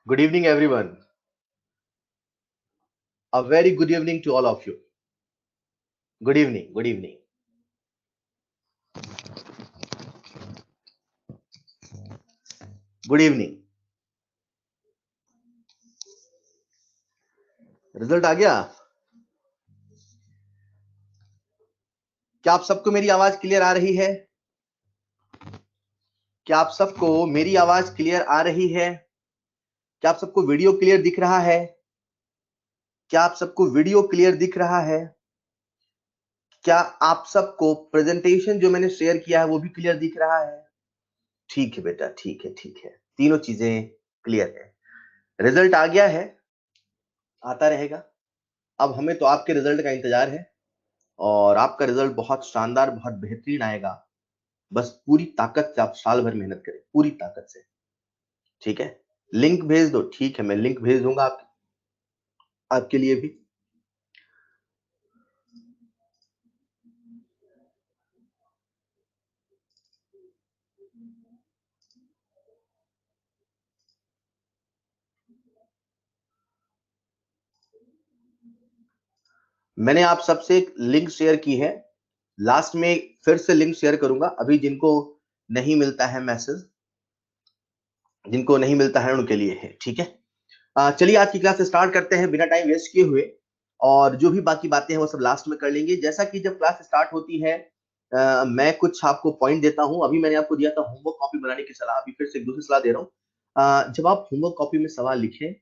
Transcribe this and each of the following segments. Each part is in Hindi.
Good evening, everyone. A very good evening to all of you. Good evening. Good evening. Good evening. Result आ गया? क्या आप सबको मेरी आवाज क्लियर आ रही है? क्या आप सबको मेरी आवाज क्लियर आ रही है? क्या आप सबको वीडियो क्लियर दिख रहा है? क्या आप सबको वीडियो क्लियर दिख रहा है? क्या आप सबको प्रेजेंटेशन जो मैंने शेयर किया है वो भी क्लियर दिख रहा है? ठीक है बेटा, ठीक है, ठीक है। तीनों चीजें क्लियर है। रिजल्ट आ गया है, आता रहेगा। अब हमें तो आपके रिजल्ट का इंतजार है और आपका रिजल्ट बहुत शानदार, बहुत बेहतरीन आएगा। बस पूरी ताकत से आप साल भर मेहनत करें, पूरी ताकत से। ठीक है, लिंक भेज दो। ठीक है, मैं लिंक भेज दूंगा आपके लिए भी। मैंने आप सबसे एक लिंक शेयर की है, लास्ट में फिर से लिंक शेयर करूंगा। अभी जिनको नहीं मिलता है मैसेज, जिनको नहीं मिलता है उनके लिए है। ठीक है, चलिए आज की क्लास स्टार्ट करते हैं बिना टाइम वेस्ट किए हुए। और जो भी बाकी बातें हैं वो सब लास्ट में कर लेंगे। जैसा कि जब क्लास स्टार्ट होती है मैं कुछ आपको पॉइंट देता हूं। अभी मैंने आपको दिया था होमवर्क कॉपी बनाने की सलाह, अभी फिर से एक दूसरी सलाह दे रहा हूं। जब आप होमवर्क कॉपी में सवाल लिखें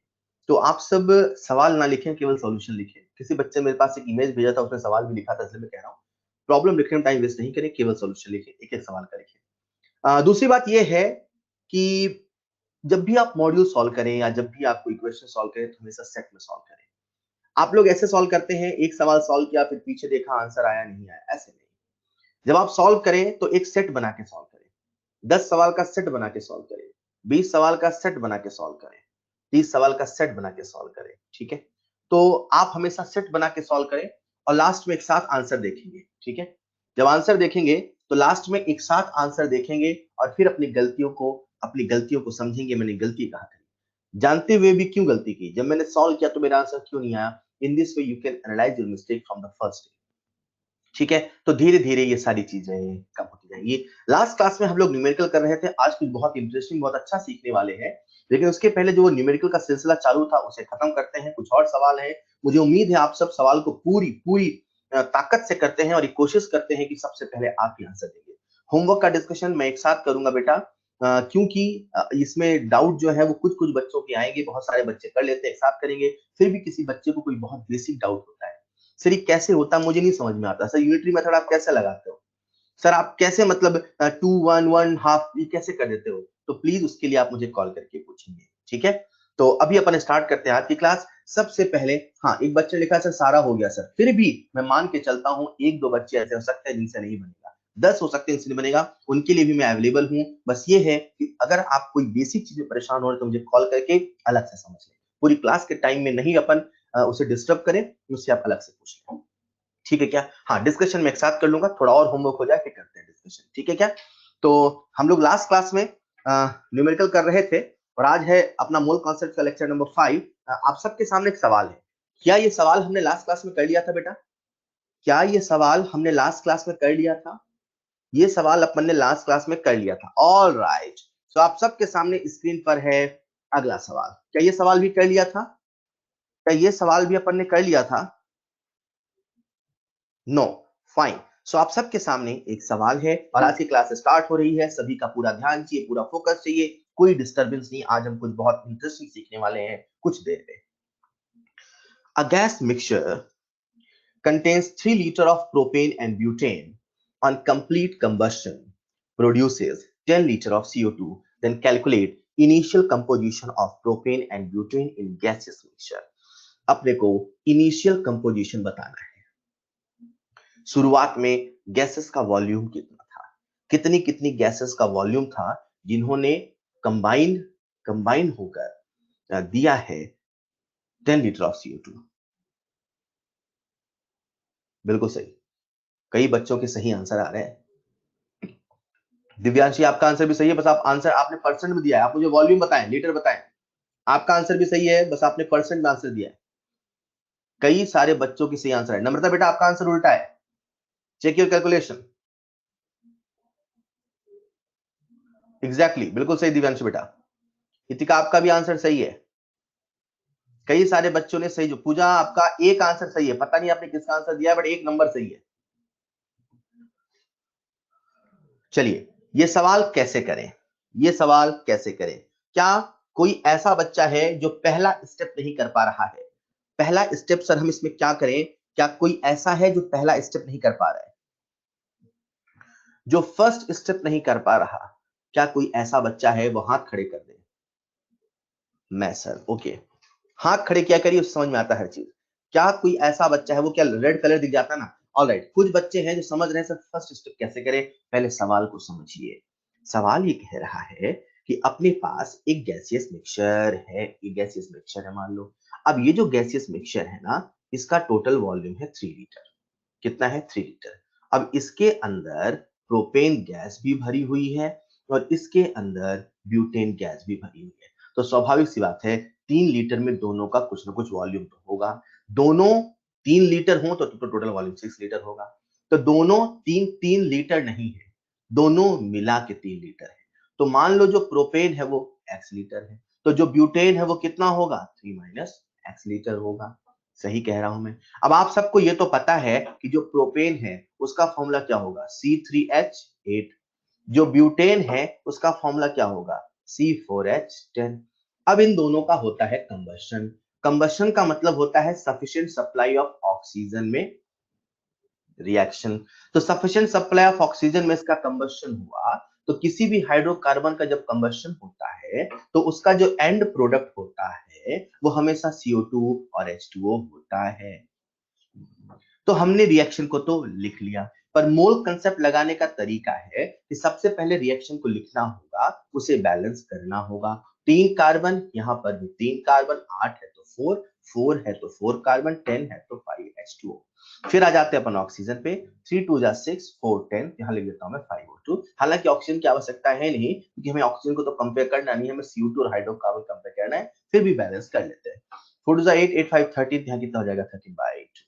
तो आप सब सवाल ना लिखें, केवल सॉल्यूशन लिखें। किसी बच्चे ने मेरे पास एक इमेज भेजा था, उसने सवाल भी लिखा था, इसलिए मैं कह रहा हूँ प्रॉब्लम लिखने में टाइम वेस्ट नहीं करें, केवल सॉल्यूशन लिखें, एक एक सवाल का लिखें। दूसरी बात यह है कि जब भी आप मॉड्यूल सॉल्व करें या जब भी आप कोई क्वेश्चन सॉल्व करें तो हमेशा सेट में सॉल्व करें। आप लोग ऐसे सॉल्व करते हैं, एक सवाल सॉल्व किया फिर पीछे देखा आंसर आया नहीं आया, ऐसे नहीं। जब आप सॉल्व करें तो एक सेट बना के सॉल्व करें। 10 सवाल का सेट बना के सॉल्व करें, 20 सवाल का सेट बना के सॉल्व करें, 30 सवाल का सेट बना के सॉल्व करें। ठीक है, तो आप हमेशा सेट बना के सॉल्व करें और लास्ट में एक साथ आंसर देखेंगे। ठीक है, जब आंसर देखेंगे तो लास्ट में एक साथ आंसर देखेंगे और फिर अपनी गलतियों को समझेंगे। मैंने गलती कहाँ करी, जानते हुए भी क्यों गलती की, जब मैंने सॉल्व किया तो मेरा आंसर क्यों नहीं आया। In this way you can analyse your mistake from the first. ठीक है, तो धीरे धीरे ये सारी चीजें कम होती जाएंगी। लास्ट क्लास में हम लोग न्यूमेरिकल कर रहे थे, आज कुछ बहुत इंटरेस्टिंग, बहुत अच्छा सीखने वाले हैं। लेकिन उसके पहले जो वो न्यूमेरिकल का सिलसिला चालू था उसे खत्म करते हैं। कुछ और सवाल हैं, मुझे उम्मीद है आप सब सवाल को पूरी पूरी ताकत से करते हैं और ये कोशिश करते हैं कि सबसे पहले आप ही आंसर देंगे। होमवर्क का डिस्कशन मैं एक साथ करूंगा बेटा, क्योंकि इसमें डाउट जो है वो कुछ कुछ बच्चों के आएंगे, बहुत सारे बच्चे कर लेते हैं, एक साथ करेंगे। फिर भी किसी बच्चे को कोई बहुत बेसिक डाउट होता है, सर ये कैसे होता है मुझे नहीं समझ में आता, सर यूनिटरी मेथड आप कैसे लगाते हो, सर आप कैसे मतलब 2 1 1 हाफ ये कैसे कर देते हो, तो प्लीज उसके लिए आप मुझे कॉल करके पूछेंगे। ठीक है, तो अभी अपन स्टार्ट करते हैं आज की क्लास। सबसे पहले हाँ, एक बच्चे लिखा सर सारा हो गया सर, फिर भी मैं मान के चलता हूँ एक दो बच्चे ऐसे हो सकते हैं जिनसे नहीं बनेगा, 10 हो सकते हैं जिनसे नहीं बनेगा, उनके लिए भी मैं अवेलेबल हूँ। बस ये है कि अगर आप कोई बेसिक चीजें परेशान हो रहे तो मुझे कॉल करके अलग से समझ लें, पूरी क्लास के टाइम में नहीं अपन उसे डिस्टर्ब करें, उससे आप अलग से पूछ लें। ठीक है क्या? हाँ, डिस्कशन में एक साथ कर लूंगा, थोड़ा और होमवर्क हो जाए फिर करते हैं डिस्कशन। ठीक है क्या? तो हम लोग लास्ट क्लास में न्यूमेरिकल कर रहे थे और आज है अपना मूल कॉन्सेप्ट का लेक्चर नंबर 5। आप सबके सामने एक सवाल है, क्या ये सवाल हमने लास्ट क्लास में कर लिया था बेटा? क्या ये सवाल हमने लास्ट क्लास में कर लिया था? ये सवाल अपन ने लास्ट क्लास में कर लिया था। ऑल राइट, तो आप सबके सामने स्क्रीन पर है अगला सवाल। क्या ये सवाल भी कर लिया था? क्या ये सवाल भी अपन ने कर लिया था? No, fine. सो आप सबके सामने एक सवाल है और आज की क्लास स्टार्ट हो रही है। सभी का पूरा ध्यान चाहिए, पूरा फोकस चाहिए, कोई डिस्टरबेंस नहीं। आज हम कुछ बहुत इंटरेस्टिंग सीखने वाले हैं कुछ देर में। A gas mixture contains 3 liters of propane and butane. On complete combustion produces 10 liters of CO2. Then calculate initial composition of propane and butane in gaseous mixture. अपने को इनिशियल कंपोजिशन बताना है, शुरुआत में गैसेस का वॉल्यूम कितना था, कितनी कितनी गैसेस का वॉल्यूम था जिन्होंने कंबाइन कंबाइन होकर दिया है 10 लीटर ऑफ CO2। बिल्कुल सही, कई बच्चों के सही आंसर आ रहे हैं। दिव्यांशी आपका आंसर भी सही है, बस आप आंसर आपने परसेंट में दिया है, आप मुझे वॉल्यूम बताएं, लीटर बताएं। आपका आंसर भी सही है, बस आपने परसेंट में आंसर दिया है। कई सारे बच्चों की सही आंसर है। नम्रता बेटा आपका आंसर उल्टा है, चेक योर कैलकुलेशन। एग्जैक्टली, बिल्कुल सही दिव्यांशु बेटा। हितिका आपका भी आंसर सही है। कई सारे बच्चों ने सही, जो पूजा आपका एक आंसर सही है, पता नहीं आपने किसका आंसर दिया है, बट एक नंबर सही है। चलिए, ये सवाल कैसे करें, ये सवाल कैसे करें। क्या कोई ऐसा बच्चा है जो पहला स्टेप नहीं कर पा रहा है? पहला स्टेप सर हम इसमें क्या करें? क्या कोई ऐसा है जो पहला स्टेप नहीं कर पा रहा है, जो फर्स्ट स्टेप नहीं कर पा रहा? क्या कोई ऐसा बच्चा है? वो हाथ खड़े कर दे। मैं सर, ओके, हाथ खड़े क्या करिए, उससे समझ में आता है हर चीज। क्या कोई ऐसा बच्चा है, वो क्या रेड कलर दिख जाता है ना? ऑलराइट, कुछ बच्चे हैं जो समझ रहे हैं सर फर्स्ट स्टेप कैसे करें। पहले सवाल को समझिए। सवाल ये कह रहा है कि अपने पास एक गैसियस मिक्सचर है, ये गैसियस मिक्सचर है मान लो। अब ये जो गैसियस मिक्सचर है ना, इसका टोटल वॉल्यूम है 3 लीटर। कितना है? 3 लीटर। अब इसके अंदर प्रोपेन गैस भी भरी हुई है और इसके अंदर ब्यूटेन गैस भी भरी हुई है। तो स्वाभाविक सी बात है 3 लीटर में दोनों का कुछ ना कुछ वॉल्यूम तो होगा। दोनों 3 लीटर हो तो टोटल वॉल्यूम 6 लीटर होगा। तो दोनों 3 लीटर नहीं है, दोनों मिला के 3 लीटर है। तो मान लो जो प्रोपेन है वो x लीटर है, तो जो ब्यूटेन है वो कितना होगा? 3 माइनस x लीटर होगा। सही कह रहा हूं मैं? अब आप सबको ये तो पता है कि जो प्रोपेन है उसका फॉर्मूला क्या होगा? C3H8। जो ब्यूटेन है उसका फॉर्मूला क्या होगा? C4H10। अब इन दोनों का होता है कंबशन। कंबशन का मतलब होता है सफिशिएंट सप्लाई ऑफ ऑक्सीजन में रिएक्शन। तो सफिशिएंट सप्लाई ऑफ ऑक्सीजन में इसका कंबशन हुआ। तो किसी भी हाइड्रोकार्बन का जब कंबशन होता है तो उसका जो एंड प्रोडक्ट होता है वो हमेशा CO2 और H2O होता है। तो हमने रिएक्शन को तो लिख लिया, पर मोल कंसेप्ट लगाने का तरीका है कि सबसे पहले रिएक्शन को लिखना होगा, उसे बैलेंस करना होगा। 3 कार्बन, यहां पर भी 3 कार्बन, 8 है तो 4, 4 है तो 4 कार्बन, 10 है तो 5H2O। फिर आ जाते हैं अपन ऑक्सीजन पे। 3 2 जा 6, 4 10, यहां लिख देता हूं मैं 5O2। हालांकि ऑक्सीजन की आवश्यकता है नहीं, क्योंकि हमें ऑक्सीजन को तो कंपेयर करना नहीं, हमें CO2 और हाइड्रोकार्बन कंपेयर करना है। फिर भी बैलेंस कर लेते हैं। 4 2 जा 8, 8 5 13, यहां कितना हो जाएगा? 13/8।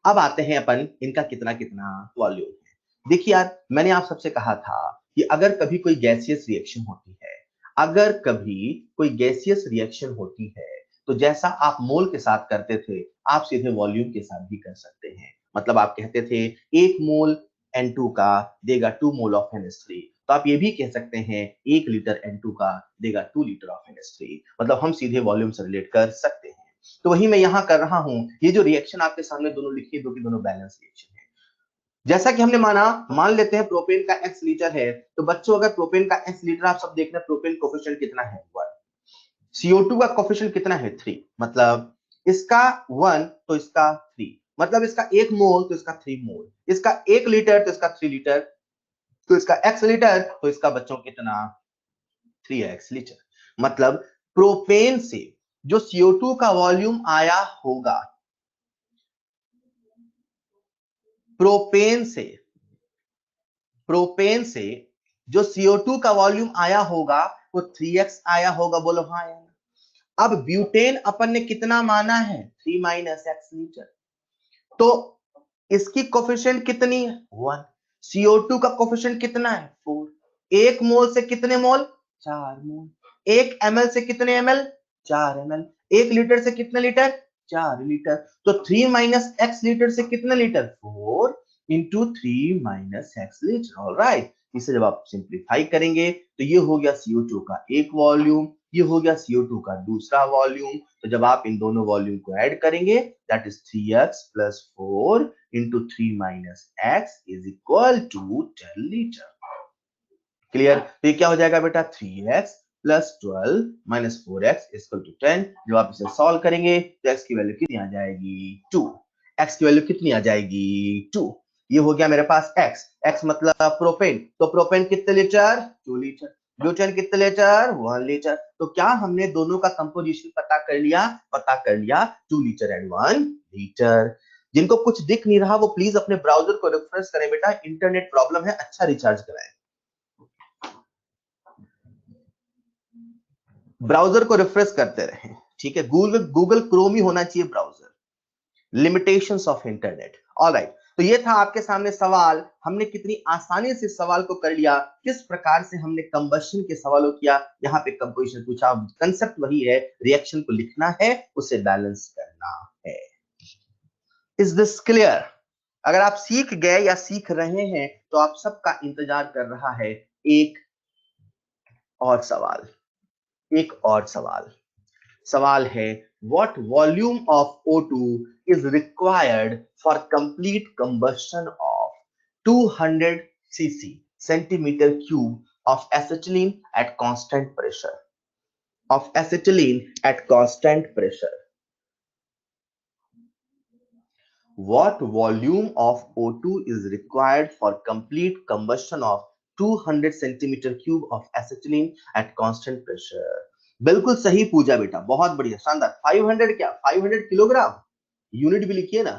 अब आते हैं अपन इनका कितना कितना वॉल्यूम है। देखिए यार, मैंने आप सबसे कहा था कि अगर कभी कोई गैसियस रिएक्शन होती है, अगर कभी कोई गैसियस रिएक्शन होती है, तो जैसा आप मोल के साथ करते थे, आप सीधे वॉल्यूम के साथ भी कर सकते हैं। मतलब आप कहते थे 1 मोल N2 का देगा 2 मोल ऑफ NH3, तो आप ये भी कह सकते हैं 1 लीटर N2 का देगा 2 लीटर ऑफ NH3। मतलब हम सीधे वॉल्यूम से रिलेट कर सकते हैं। तो वही मैं यहां कर रहा हूं। ये जो रिएक्शन आपके सामने दोनों लिखी है, दो की दोनों बैलेंस रिएक्शन है। जैसा कि हमने मान लेते हैं प्रोपेन का x लीटर है, तो बच्चों अगर प्रोपेन का x लीटर, आप सब देख रहे हैं प्रोपेन कोफिशिएंट कितना है? 1। CO2 का कोफिशिएंट कितना है? 3। मतलब इसका 1 तो इसका 3, मतलब इसका 1 मोल तो इसका 3 मोल, इसका 1 लीटर तो इसका 3 लीटर, तो इसका x लीटर तो इसका बच्चों कितना? 3x litre. मतलब प्रोपेन से जो CO2 का वॉल्यूम आया होगा, प्रोपेन से प्रोपेन से जो CO2 का वॉल्यूम आया होगा वो 3x आया होगा। बोलो हाँ या ना? अब ब्यूटेन अपन ने कितना माना है? 3 माइनस x लीटर। तो इसकी कोफिशिएंट कितनी है? 1। CO2 का कोफिशिएंट कितना है? 4। 1 मोल से कितने मोल? 4 मोल। 1 ml से कितने ml? 4 ml। 1 लीटर से कितने लीटर? 4 लीटर। तो 3 माइनस x लीटर से कितने litre? 4 into 3 minus x litre. Alright, इसे जब आप सिंप्लीफाई करेंगे तो ये हो गया CO2 का एक वॉल्यूम, ये हो गया CO2 का दूसरा वॉल्यूम। तो जब आप इन दोनों वॉल्यूम को ऐड करेंगे, that is 3x plus 4 into 3 minus x is equal to 10 litre. Clear? तो ये क्या हो जाएगा बेटा? 3x plus 12 minus 4x equal to 10। जब आप इसे सॉल्व करेंगे तो x की वैल्यू कितनी आ जाएगी? 2। x की वैल्यू कितनी आ जाएगी? 2। ये हो गया मेरे पास x मतलब प्रोपेन। तो प्रोपेन कितने लीटर? 2 लीटर। ब्यूटेन कितने लीटर? 1 लीटर। तो क्या हमने दोनों का कंपोजिशन पता कर लिया? पता कर लिया, 2 लीटर एंड 1 लीटर। जिनको कुछ दिख नहीं रहा वो प्लीज अपने ब्राउजर को रिफ्रेश करें बेटा, इंटरनेट प्रॉब्लम है, अच्छा रिचार्ज कराएं। ब्राउजर को रिफ्रेश करते रहें, ठीक है। गूगल क्रोम ही होना चाहिए browser. Limitations of internet. Alright, तो ये था आपके सामने सवाल। हमने कितनी आसानी से सवाल को कर लिया, किस प्रकार से हमने कंबशन के सवालों किया। यहाँ पे कंपोजिशन पूछा, कंसेप्ट वही है, रिएक्शन को लिखना है, उसे बैलेंस करना है। Is this clear? अगर आप सीख गए या सीख रहे हैं तो आप सबका इंतजार कर रहा है एक और सवाल। एक और सवाल। सवाल है, what volume of O2 is required for complete combustion of 200 cc centimeter cube of acetylene at constant pressure? Of acetylene at constant pressure. What volume of O2 is required for complete combustion of 200 centimeter cube of acetylene at constant pressure? बिल्कुल सही पूछा बेटा, बहुत बढ़िया, शानदार। 500 क्या? 500 किलोग्राम। यूनिट भी लिखिए ना।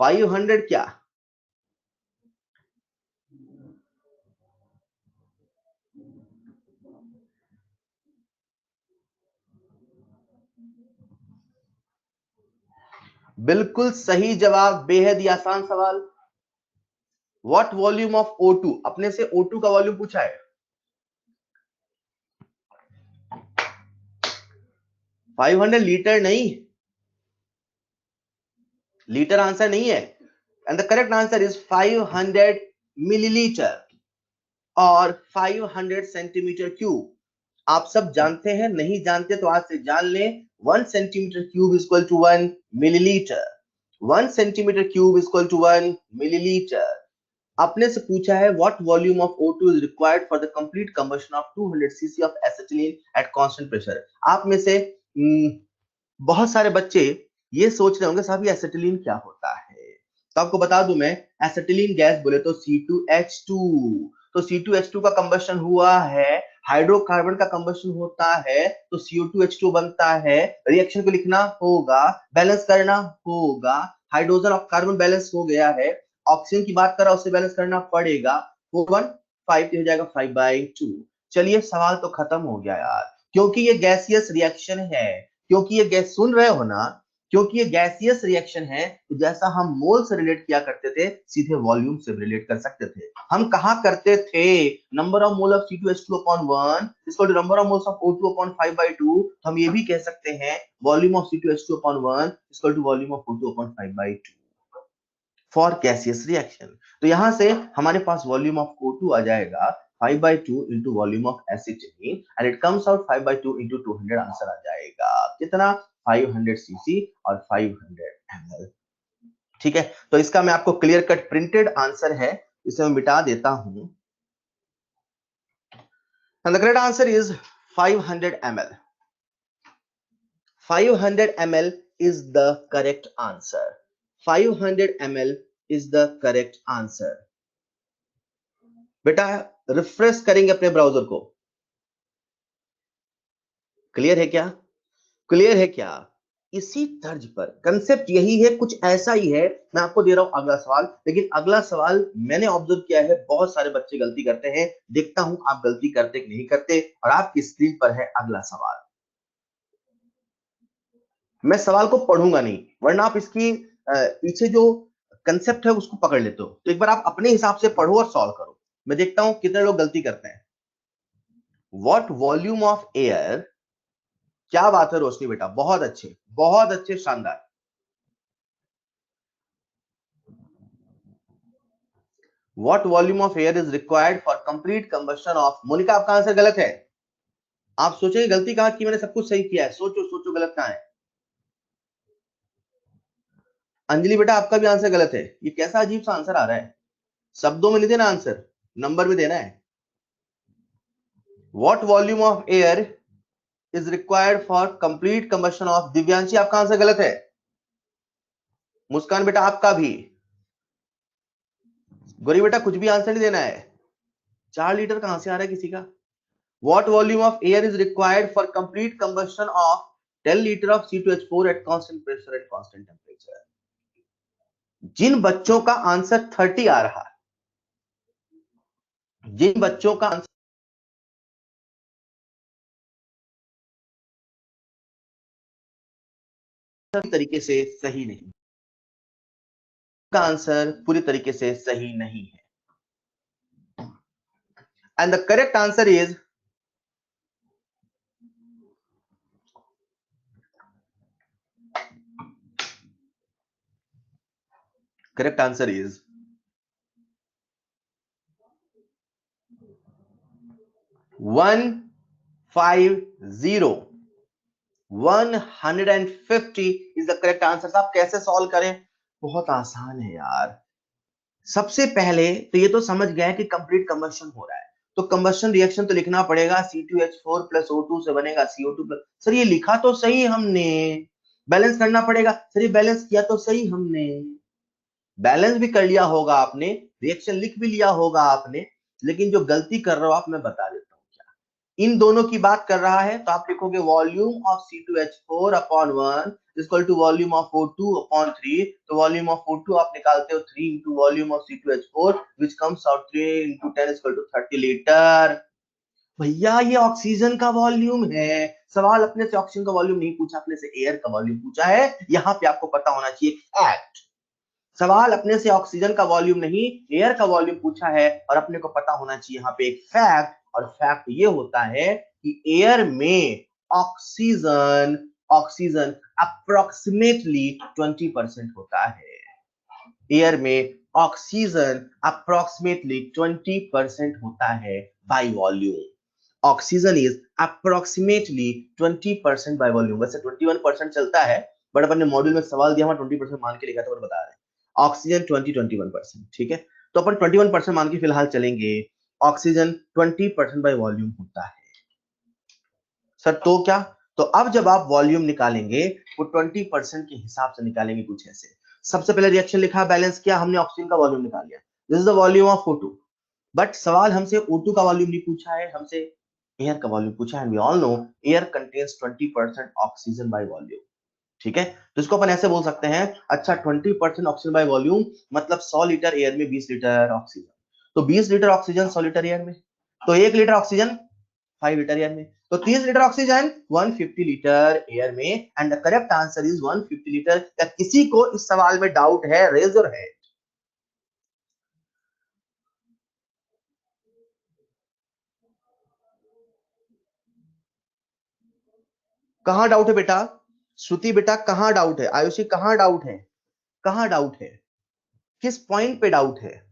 500 क्या? बिल्कुल सही जवाब, बेहद ही आसान सवाल। व्हाट वॉल्यूम ऑफ O2, अपने से O2 का वॉल्यूम पूछा है। 500 लीटर नहीं, लीटर आंसर नहीं है। And the correct answer is 500 millilitre और 500 सेंटीमीटर क्यूब। आप सब जानते हैं, नहीं जानते तो आज से जान लें। 1 centimetre cube is equal to 1 millilitre. 1 centimetre cube is equal to 1 millilitre. अपने से पूछा है what volume of O2 is required for the complete combustion of 200 cc of acetylene at constant pressure. आप में से बहुत सारे बच्चे ये सोच रहे होंगे साहब ये एसिटिलीन क्या होता है। तो आपको बता दूं मैं, एसिटिलीन गैस बोले तो C2H2। तो C2H2 का कंबशन हुआ है, हाइड्रोकार्बन का कंबशन होता है तो CO2H2 बनता है। रिएक्शन को लिखना होगा, बैलेंस करना होगा। हाइड्रोजन और कार्बन बैलेंस हो गया है, ऑक्सीजन की बात कर रहा, उसे बैलेंस करना पड़ेगा। 415 हो जाएगा 5/2। चलिए सवाल तो खत्म हो गया यार, क्योंकि ये गैसियस रिएक्शन है। क्योंकि ये गैस, सुन रहे हो ना, क्योंकि ये गैसियस रिएक्शन है, तो जैसा हम मोल से रिलेट किया करते थे, सीधे वॉल्यूम से रिलेट कर सकते थे। हम कहा करते थे number of mole of C2H2 upon 1 equal to number of moles of O2 upon 5/2। तो हम ये भी कह सकते हैं volume of C2H2 upon 1 equal to volume of O2 upon 5/2 for gaseous reaction. तो यहां से हमारे पास वॉल्यूम ऑफ O2 आ जाएगा 5/2 into volume of acetylene and it comes out 5/2 into 200। Answer आ जाएगा कितना? 500 सीसी और 500 ml। ठीक है, तो इसका मैं आपको क्लियर कट प्रिंटेड आंसर है, इसे मैं मिटा देता हूं। And the correct answer is 500 ml। 500 ml is the correct answer। 500 ml is the correct answer। बेटा रिफ्रेश करेंगे अपने ब्राउजर को। क्लियर है क्या? क्लियर है क्या? इसी तर्ज पर कंसेप्ट यही है, कुछ ऐसा ही है। मैं आपको दे रहा हूं अगला सवाल, लेकिन अगला सवाल मैंने ऑब्जर्व किया है बहुत सारे बच्चे गलती करते हैं। देखता हूं आप गलती करते कि नहीं करते। और आपकी स्क्रीन पर है अगला सवाल। मैं सवाल को पढ़ूंगा नहीं, वरना आप इसकी पीछे जो कंसेप्ट है उसको पकड़ लेते हो। तो एक बार आप अपने हिसाब से पढ़ो और सॉल्व करो। मैं देखता हूं कितने लोग गलती करते हैं। What volume of air. क्या बात है रोशनी बेटा, बहुत अच्छे, शानदार। What volume of air is required for complete combustion of। Monika आपका आंसर गलत है। आप सोचेंगे गलती कहां की, मैंने सब कुछ सही किया है। सोचो सोचो गलत कहां है। अंजलि बेटा आपका भी आंसर गलत है। ये कैसा अजीब सा आंसर आ रहा है, शब्दों में नहीं देना आंसर, नंबर में देना है। What volume of air is required for complete combustion of। Divyanshi आपका आंसर गलत है। मुस्कान बेटा आपका भी। गौरी बेटा कुछ भी आंसर नहीं देना है। 4 लीटर कहां से आ रहा है किसी का। What volume of air is required for complete combustion of 10 liter of C2H4 at constant pressure and constant temperature। जिन बच्चों का आंसर 30 आ रहा है, जिन बच्चों का आंसर तरीके से सही नहीं, का आंसर पूरी तरीके से सही नहीं है। And the correct answer is correct answer is 150 150 is the correct answer. आप कैसे सॉल्व करें? बहुत आसान है यार। सबसे पहले तो ये तो समझ गए कि कंप्लीट कंबशन हो रहा है, तो कंबशन रिएक्शन तो लिखना पड़ेगा, C2H4 प्लस O2 से बनेगा CO2 प्लस। सर ये लिखा तो सही हमने, बैलेंस करना पड़ेगा। सर ये बैलेंस किया तो सही हमने, बैलेंस भी कर लिया होगा आपने, रिएक्शन लिख भी लिया होगा आपने, लेकिन जो गलती कर रहे हो आप, मैं बता देता हूँ क्या। इन दोनों की बात कर रहा है तो आप लिखोगे volume of C2H4 upon 1 equal to volume of O2 upon 3। तो वॉल्यूम ऑफ O2 आप निकालते हो 3 into volume of C2H4 which comes out 3 into 10 equal to 30 litre. भैया ये ऑक्सीजन का वॉल्यूम है, सवाल अपने से ऑक्सीजन का वॉल्यूम नहीं पूछा, अपने से एयर का वॉल्यूम पूछा है। यहां पे आपको पता होना चाहिए फैक्ट, सवाल अपने से ऑक्सीजन का वॉल्यूम नहीं एयर का वॉल्यूम पूछा है, और अपने को पता होना चाहिए यहाँ पे एक फैक्ट, और फैक्ट ये होता है कि एयर में ऑक्सीजन ऑक्सीजन अप्रोक्सीमेटली 20% होता है। एयर में ऑक्सीजन अप्रोक्सीमेटली 20% होता है by volume. Oxygen is approximately 20% by volume. वैसे 21% चलता है, बट अपन ने मॉड्यूल में सवाल दिया, 20% मान के लिखा था, बता रहे हैं ऑक्सीजन 21%। ठीक है, तो अपन 21% मान के फिलहाल चलेंगे। ऑक्सीजन 20% बाय वॉल्यूम होता है। सर तो क्या? तो अब जब आप वॉल्यूम निकालेंगे वो 20% के हिसाब से निकालेंगे कुछ ऐसे। सबसे पहले रिएक्शन लिखा, बैलेंस किया, हमने ऑक्सीजन का वॉल्यूम निकाल लिया, this is the volume of O2। But सवाल हमसे O2 का वॉल्यूम नहीं पूछा है, हमसे एयर का वॉल्यूम पूछा है। We all know air contains 20% oxygen by volume. ठीक है, तो इसको अपन ऐसे बोल सकते हैं, अच्छा 20% ऑक्सीजन बाय वॉल्यूम मतलब 100 लीटर एयर में 20 लीटर ऑक्सीजन, तो 20 लीटर ऑक्सीजन 100 लीटर एयर में, तो 1 लीटर ऑक्सीजन 5 लीटर एयर में, तो 30 लीटर ऑक्सीजन 150 लीटर एयर में। And the correct answer is 150 litre. क्या किसी को इस सवाल में डाउट है? Raise your hand. कहां डाउट है बेटा? श्रुति बेटा कहां डाउट है? आयुषी कहां डाउट है? कहां डाउट है? किस पॉइंट पे डाउट है?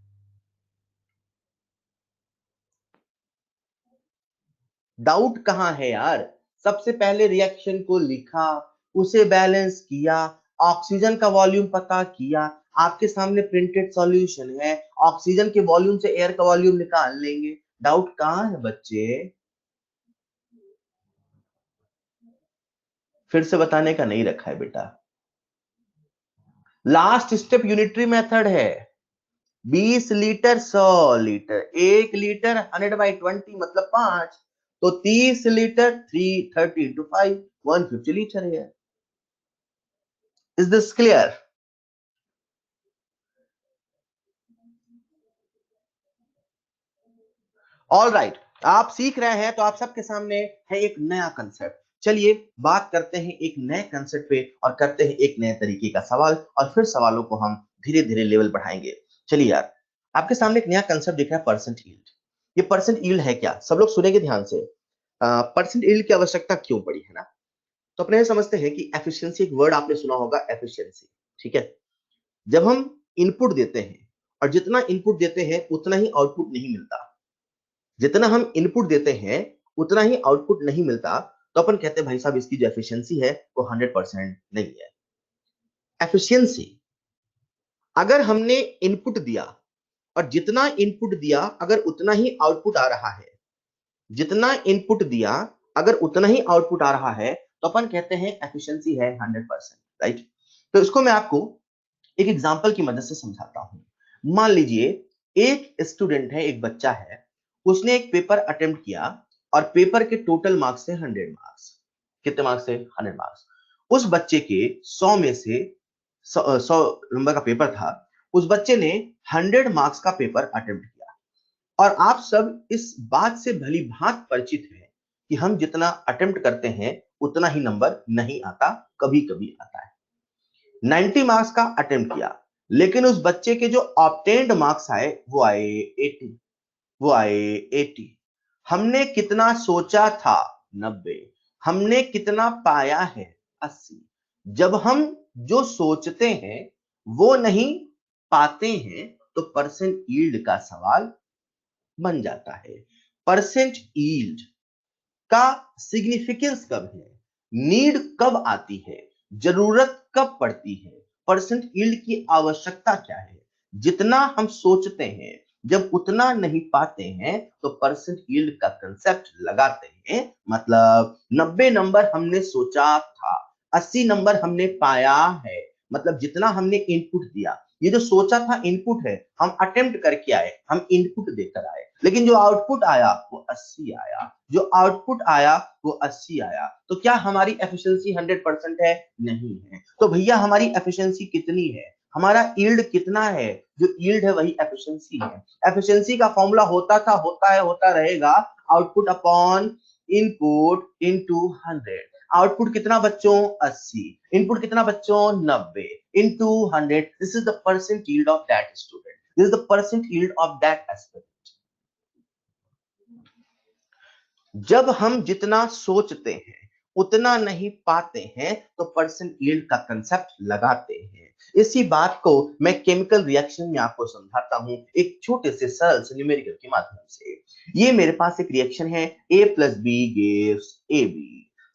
डाउट कहां है यार? सबसे पहले रिएक्शन को लिखा, उसे बैलेंस किया, ऑक्सीजन का वॉल्यूम पता किया, आपके सामने प्रिंटेड सॉल्यूशन है, ऑक्सीजन के वॉल्यूम से एयर का वॉल्यूम निकाल लेंगे। डाउट कहां है बच्चे? फिर से बताने का नहीं रखा है बेटा। लास्ट स्टेप यूनिटरी मेथड है। 20 लीटर 100 लीटर, 1 लीटर 100/20 मतलब 5, तो 30 लीटर 330 इंटू 5 150 लीटर है। Is this clear? All right, आप सीख रहे हैं तो आप सबके सामने है एक नया कंसेप्ट। चलिए बात करते हैं एक नए कंसेप्ट पे, और करते हैं एक नए तरीके का सवाल, और फिर सवालों को हम धीरे धीरे लेवल बढ़ाएंगे। चलिए यार, आपके सामने एक नया कंसेप्ट दिख रहा है, परसेंट यील्ड। ये परसेंट यील्ड है क्या? सब लोग सुनेंगे ध्यान से। परसेंट यील्ड की आवश्यकता क्यों पड़ी है ना? तो अपने समझते हैं कि एफिशिएंसी, एक वर्ड आपने सुना होगा एफिशिएंसी। ठीक है, जब हम इनपुट देते हैं और जितना इनपुट देते हैं उतना ही आउटपुट नहीं मिलता, जितना हम इनपुट देते हैं उतना ही आउटपुट नहीं मिलता, तो अपन कहते हैं भाई साहब इसकी जो एफिशिएंसी है वो 100% नहीं है। एफिशिएंसी, अगर हमने इनपुट दिया और जितना इनपुट दिया अगर उतना ही आउटपुट आ रहा है, जितना इनपुट दिया अगर उतना ही आउटपुट आ रहा है, तो अपन कहते हैं एफिशिएंसी है 100%। राइट? तो इसको मैं आपको एक एग्जांपल की मदद से समझाता हूं। मान लीजिए एक स्टूडेंट है, एक बच्चा है, उसने एक पेपर अटेम्प्ट किया और पेपर के टोटल मार्क्स थे 100 मार्क्स। कितने मार्क्स थे? 100 मार्क्स। उस बच्चे के 100 में से 100 नंबर का पेपर था, उस बच्चे ने 100 मार्क्स का पेपर अटेम्प्ट किया। और आप सब इस बात से भली भांति परिचित हैं कि हम जितना अटेम्प्ट करते हैं उतना ही नंबर नहीं आता, कभी कभी आता है। 90 मार्क्स का अटेम्प्ट किया, लेकिन उस बच्चे के जो ऑब्टेन्ड मार्क्स आए वो आए 80, वो आए 80। हमने कितना सोचा था 90, हमने कितना पाया है 80। जब हम जो सोचते हैं वो नहीं पाते हैं तो परसेंट यील्ड का सवाल बन जाता है। परसेंट यील्ड का सिग्निफिकेंस कब है, नीड कब आती है, जरूरत कब पड़ती है, परसेंट यील्ड की आवश्यकता क्या है। जितना हम सोचते हैं जब उतना नहीं पाते हैं तो परसेंट यील्ड का कंसेप्ट लगाते हैं। मतलब 90 नंबर हमने सोचा था, 80 नंबर हमने पाया है। मतलब जितना हमने इनपुट दिया, ये जो सोचा था इनपुट है, हम अटेम्प्ट करके आए, हम इनपुट देकर आए, लेकिन जो आउटपुट आया वो 80 आया। जो आउटपुट आया वो 80 आया। तो क्या हमारी एफिशिएंसी 100% है? नहीं है। तो भैया हमारी एफिशिएंसी कितनी है, हमारा यील्ड कितना है? जो यील्ड है वही एफिशिएंसी है। एफिशिएंसी का फॉर्मूला होता था, होता है, होता रहेगा, output upon input into 100। Output कितना बच्चों? 80। इनपुट कितना बच्चों? 90 into 100। This is the percent yield of that student, this is the percent yield of that aspirant. जब हम जितना सोचते हैं उतना नहीं पाते हैं तो परसेंट यील्ड का कंसेप्ट लगाते हैं। इसी बात को मैं केमिकल रिएक्शन में आपको समझाता हूं एक छोटे से सरल से न्यूमेरिकल के माध्यम से। ये मेरे पास एक रिएक्शन है, A + B गिव्स AB।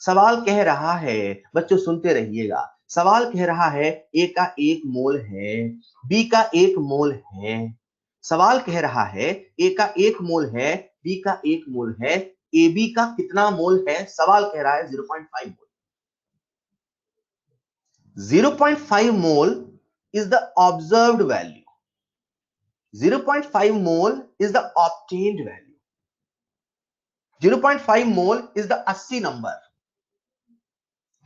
सवाल कह रहा है, बच्चों सुनते रहिएगा, सवाल कह रहा है A का 1 मोल है, B का 1 मोल है। सवाल कह रहा है A का 1 मोल है, B का 1 मोल है, AB का कितना मोल है? सवाल कह रहा है 0.5 मोल। 0.5 मोल is the observed value, 0.5 mole is the obtained value, 0.5 mole is the 80 number.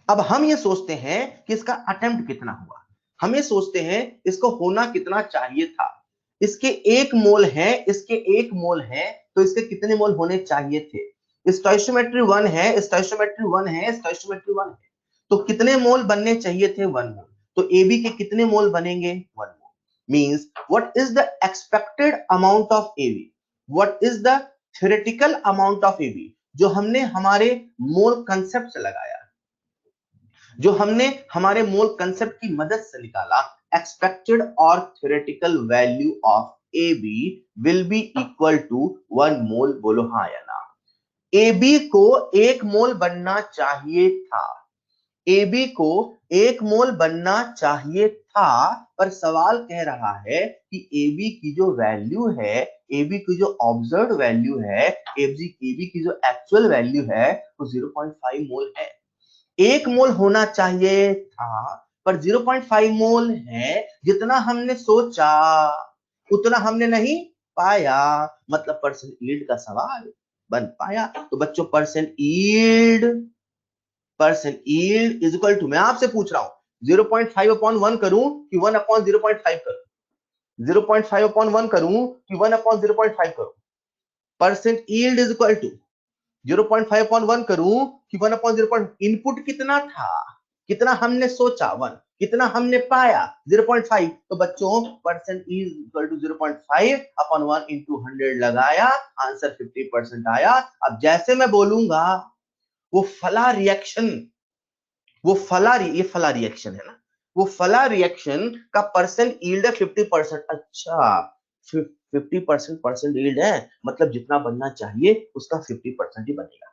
अब हम ये सोचते हैं कि इसका अटेम्प्ट कितना हुआ, हम ये सोचते हैं इसको होना कितना चाहिए था। इसके 1 मोल है, इसके 1 मोल है, तो इसके कितने मोल होने चाहिए थे? स्टोइचियोमेट्री 1 है, स्टोइचियोमेट्री 1 है, स्टोइचियोमेट्री 1 है, तो कितने मोल बनने चाहिए थे? 1 मोल। तो AB के कितने मोल बनेंगे? 1 mole. Means what is the expected amount of AB, what is the theoretical amount of AB, जो हमने हमारे मोल कंसेप्ट से लगाया, जो हमने हमारे मोल कंसेप्ट की मदद से निकाला। एक्सपेक्टेड और theoretical value of AB will be equal to 1 mole. बोलो हाँ या ना। AB को 1 मोल बनना चाहिए था, AB को 1 मोल बनना चाहिए था, पर सवाल कह रहा है कि AB की जो वैल्यू है, AB की जो ऑब्जर्व्ड वैल्यू है, AB की जो एक्चुअल वैल्यू है वो 0.5 मोल है। 1 मोल होना चाहिए था पर 0.5 मोल है। जितना हमने सोचा उतना हमने नहीं पाया, मतलब परसेंट यील्ड का सवाल बन पाया। तो बच्चों percent yield is equal to, मैं आपसे पूछ रहा हूं 0.5 अपॉन 1 करूं कि 1 अपॉन 0.5 करूं, 0.5 अपॉन 1 करूं कि 1 अपॉन 0.5 करूं। Percent yield is equal to 0.5 upon 1 करूं कि 1 अपॉन 0. इनपुट कितना था, कितना हमने सोचा 1, कितना हमने पाया 0.5। तो बच्चों percent is equal to 0.5 upon 1 into 100 लगाया, आंसर 50% आया। अब जैसे मैं बोलूंगा वो फला रिएक्शन, ये फला रिएक्शन है ना, वो फला रिएक्शन का परसेंट यील्ड है 50%। अच्छा 50% परसेंट यील्ड है, मतलब जितना बनना चाहिए उसका 50% ही बनेगा।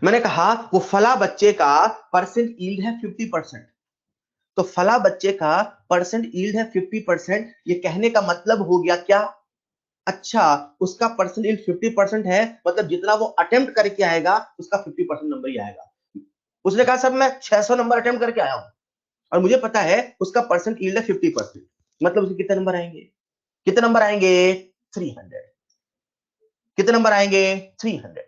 मैंने कहा वो फला बच्चे का परसेंट यील्ड है 50%, तो फला बच्चे का परसेंट यील्ड है 50%। ये कहने का मतलब हो गया क्या? अच्छा उसका परसेंट यील्ड 50% है, मतलब जितना वो अटेम्प्ट करके आएगा उसका 50% नंबर ही आएगा। उसने कहा सर मैं 600 नंबर अटेम्प्ट करके आया हूं और मुझे पता है उसका परसेंट यील्ड है 50%, मतलब उसके कितने नंबर आएंगे? कितने नंबर आएंगे? 300। कितने नंबर आएंगे? 300।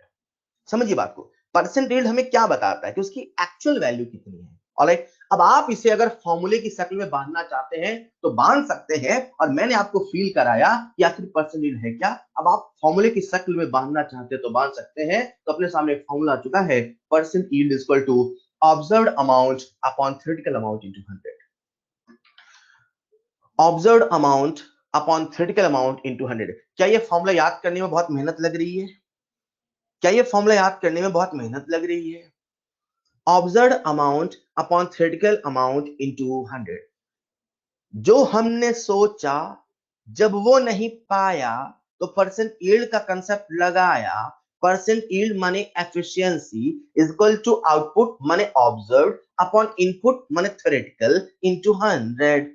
समझिए बात को, परसेंट यील्ड हमें क्या बताता है कि उसकी एक्चुअल वैल्यू कितनी है। ऑलराइट, अब आप इसे अगर फॉर्मूले की शक्ल में बांधना चाहते हैं तो बांध सकते हैं, और मैंने आपको फील कराया कि आखिर परसेंट यील्ड है क्या। अब आप फॉर्मूले की शक्ल में बांधना चाहते हैं तो बांध सकते हैं। तो अपने सामने एक फॉर्मूला आ चुका है, percent yield equal to observed amount upon theoretical amount into 100। Observed amount upon theoretical amount into 100। क्या ये फॉर्मूला याद करने में बहुत मेहनत लग रही है? क्या ये फॉर्मूला याद करने में बहुत मेहनत लग रही है? Observed amount upon theoretical amount into 100। जो हमने सोचा जब वो नहीं पाया तो परसेंट यील्ड का कंसेप्ट लगाया। परसेंट यील्ड माने efficiency is equal to output माने ऑब्जर्व्ड अपॉन इनपुट माने theoretical into 100।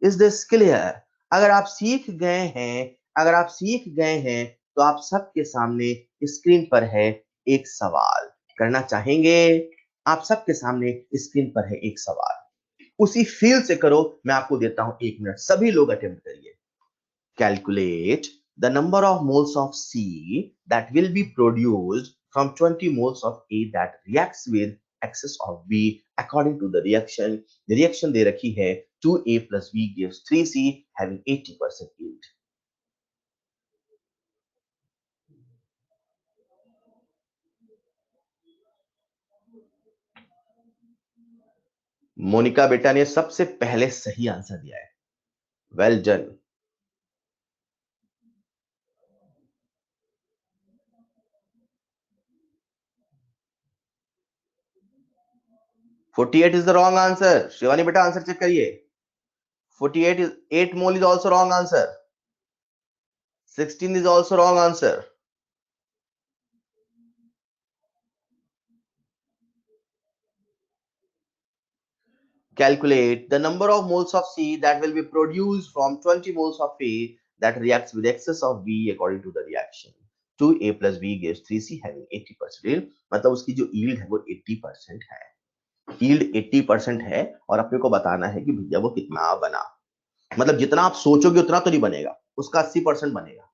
Is this clear? अगर आप सीख गए हैं, अगर आप सीख गए हैं तो आप सबके सामने स्क्रीन पर है एक सवाल। करना चाहेंगे? आप सबके सामने स्क्रीन पर है एक सवाल, उसी फील से करो। मैं आपको देता हूं 1 मिनट, सभी लोग अटेम्प्ट करिए। Calculate the number of moles of C that will be produced from 20 moles of A that reacts with excess of B according to the reaction. The reaction दे रखी है 2A plus B gives 3C having 80% yield. Monika बेटा ने सबसे पहले सही आंसर दिया है। Well done. 48 is the wrong answer. Shivani बेटा आंसर चेक करिए। 48 is 8 mole is also wrong answer. 16 is also wrong answer. Calculate the number of moles of C that will be produced from 20 moles of A that reacts with excess of B according to the reaction. 2A plus B gives 3C having 80% yield. मतलब उसकी जो yield है वो 80% है। yield 80% है और अपने को बताना है कि भैया वो कितना बना। मतलब जितना आप सोचोगे उतना तो नहीं बनेगा, उसका 80% बनेगा।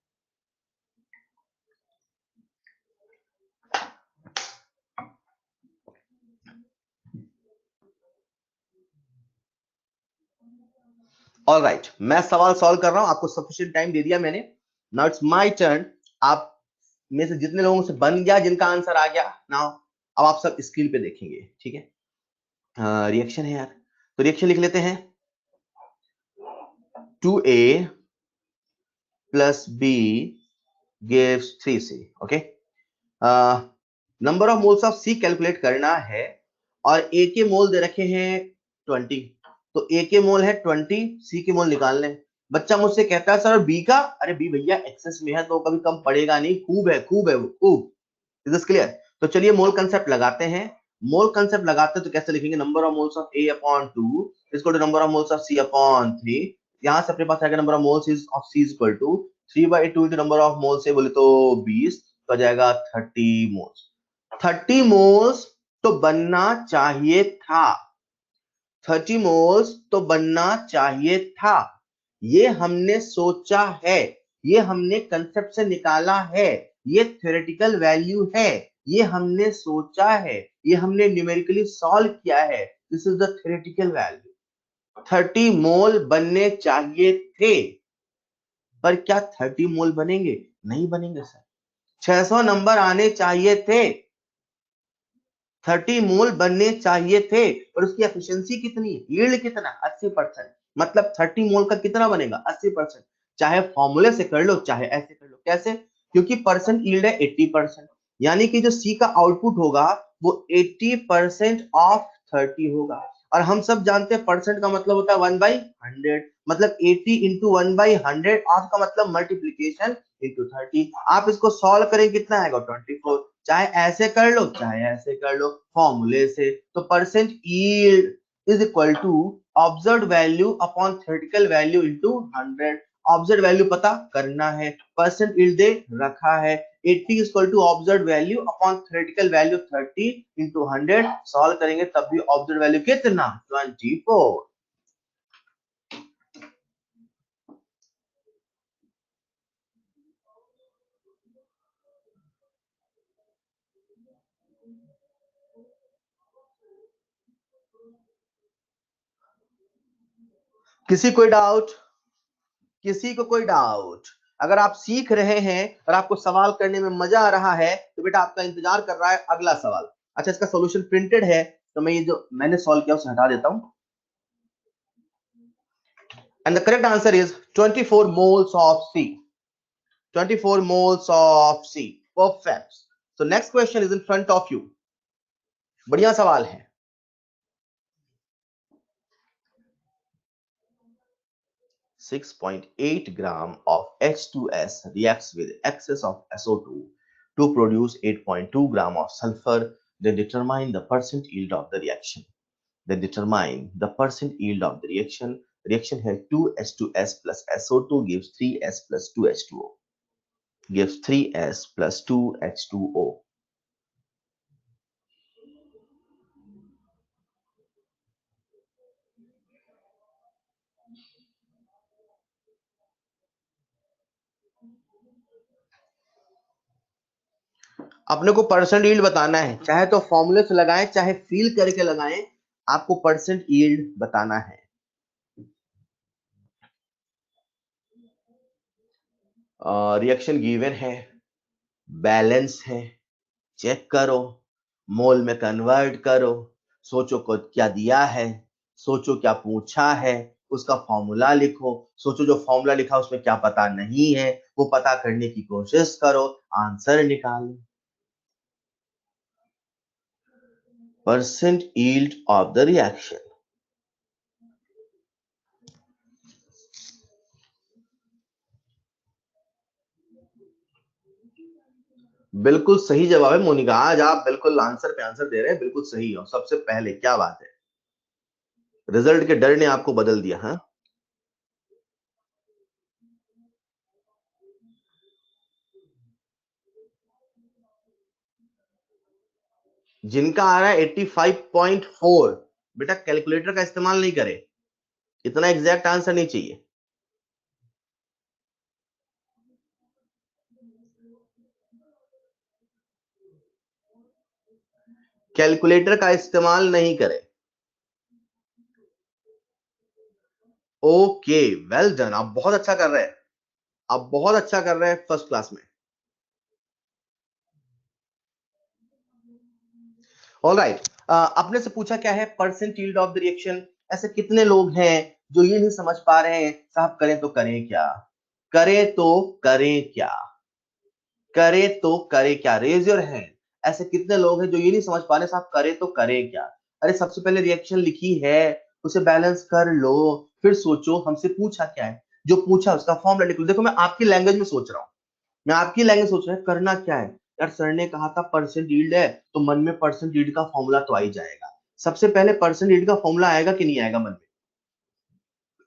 ऑल राइट, मैं सवाल सॉल्व कर रहा हूं, आपको सफिशिएंट टाइम दे दिया मैंने। Now it's my turn. आप में से जितने लोगों से बन गया, जिनका आंसर आ गया, नाउ अब आप सब स्क्रीन पे देखेंगे, ठीक है? रिएक्शन है यार, तो रिएक्शन लिख लेते हैं। 2A plus B gives 3C. Okay, number of moles of C calculate करना है और A के मोल दे रखे हैं 20, तो A के मोल है 20, C के मोल निकाल लें। बच्चा मुझसे कहता है सर B का, अरे B भैया एक्सेस में है तो कभी कम पड़ेगा नहीं, खूब है, खूब है वो, खूब। Is this clear? तो चलिए मोल कंसेप्ट लगाते हैं। मोल कंसेप्ट लगाते हैं तो कैसे लिखेंगे? Number of moles of A upon 2 equal to number of moles of C upon 3। यहां से अपने पास आएगा number of moles of C equal to 3/2 into number of moles से बोले तो 20, तो आ जाएगा 30 मोल्स। 30 मोल्स तो बनना चाहिए था, 30 मोल्स तो बनना चाहिए था। ये हमने सोचा है, ये हमने कंसेप्ट से निकाला है, ये थ्योरेटिकल वैल्यू है, ये हमने सोचा है, ये हमने न्यूमेरिकली सॉल्व किया है। This is the theoretical value. 30 मोल बनने चाहिए थे, पर क्या 30 मोल बनेंगे? नहीं बनेंगे सर। 600 नंबर आने चाहिए थे, 30 मोल बनने चाहिए थे, और उसकी एफिशिएंसी कितनी है? यील्ड कितना? 80%। मतलब 30 मोल का कितना बनेगा? 80%। चाहे फॉर्मूले से कर लो चाहे ऐसे कर लो। कैसे? क्योंकि परसेंट यील्ड है 80%, यानी कि जो सी का आउटपुट होगा वो 80% ऑफ 30 होगा। और हम सब जानते हैं परसेंट का मतलब होता है 1/100, मतलब 80 इंटू 1/100, ऑफ का मतलब मल्टीप्लीकेशन इंटू 30। आप इसको सॉल्व करें कितना आएगा? 24। चाहे ऐसे कर लो चाहे ऐसे कर लो फॉर्मूले से। तो percent yield is equal to observed value upon theoretical value into 100। Observed value पता करना है, परसेंट यील्ड दे रखा है, 80 equal to observed value upon theoretical value 30 into 100। Solve करेंगे तब भी ऑब्जर्व्ड वैल्यू कितना? 24। किसी कोई डाउट? किसी को कोई डाउट? अगर आप सीख रहे हैं और आपको सवाल करने में मजा आ रहा है तो बेटा आपका इंतजार कर रहा है अगला सवाल। अच्छा, इसका सॉल्यूशन प्रिंटेड है, तो मैं ये जो मैंने सॉल्व किया उसे हटा देता हूं। And the correct answer is 24 moles of C. 24 moles of C. Perfect. So next question is in front of you. बढ़िया सवाल है। .8 gram of H2S reacts with excess of SO2 to produce 8.2 gram of sulfur. Then determine the percent yield of the reaction. Then determine the percent yield of the reaction. Reaction here 2H2S plus SO2 gives 3S plus 2H2O. Gives 3S plus 2H2O. अपने को परसेंट यील्ड बताना है, चाहे तो फॉर्मूले से लगाएं चाहे फील करके लगाएं, आपको परसेंट यील्ड बताना है। रिएक्शन गिवन है, बैलेंस है, चेक करो, मोल में कन्वर्ट करो, सोचो को क्या दिया है, सोचो क्या पूछा है, उसका फॉर्मूला लिखो, सोचो जो फॉर्मूला लिखा उसमें क्या पता नहीं है वो पता करने की कोशिश करो, आंसर निकालो। Percent yield of the reaction. बिल्कुल सही जवाब है मोनिका, आज आप बिल्कुल आंसर पे आंसर दे रहे हैं, बिल्कुल सही हो। सबसे पहले क्या बात है, रिजल्ट के डर ने आपको बदल दिया। हाँ, जिनका आ रहा है 85.4, बेटा कैलकुलेटर का इस्तेमाल नहीं करे, इतना एग्जैक्ट आंसर नहीं चाहिए। कैलकुलेटर का इस्तेमाल नहीं करे। ओके, वेल डन, आप बहुत अच्छा कर रहे हैं, आप बहुत अच्छा कर रहे हैं, फर्स्ट क्लास में। ऑलराइट, अपने से पूछा क्या है, percent yield of the reaction. ऐसे कितने लोग हैं जो ये नहीं समझ पा रहे हैं साहब करें तो करें क्या, करें तो करें क्या, करें तो करें क्या, रेज योर हैंड। ऐसे कितने लोग हैं जो ये नहीं समझ पा रहे साहब करें तो करें क्या। अरे सबसे पहले रिएक्शन लिखी है उसे बैलेंस कर लो, फिर सोचो हमसे पूछा क्या है, जो पूछा उसका फॉर्मूला लिख लो। देखो मैं आपकी लैंग्वेज में सोच रहा हूँ, मैं आपकी लैंग्वेज सोच रहा हूँ करना क्या है। यार सर ने कहा था परसेंट यील्ड है, तो मन में परसेंट यील्ड का फॉर्मूला तो आ ही जाएगा। सबसे पहले परसेंट यील्ड का फॉर्मूला आएगा कि नहीं आएगा मन में,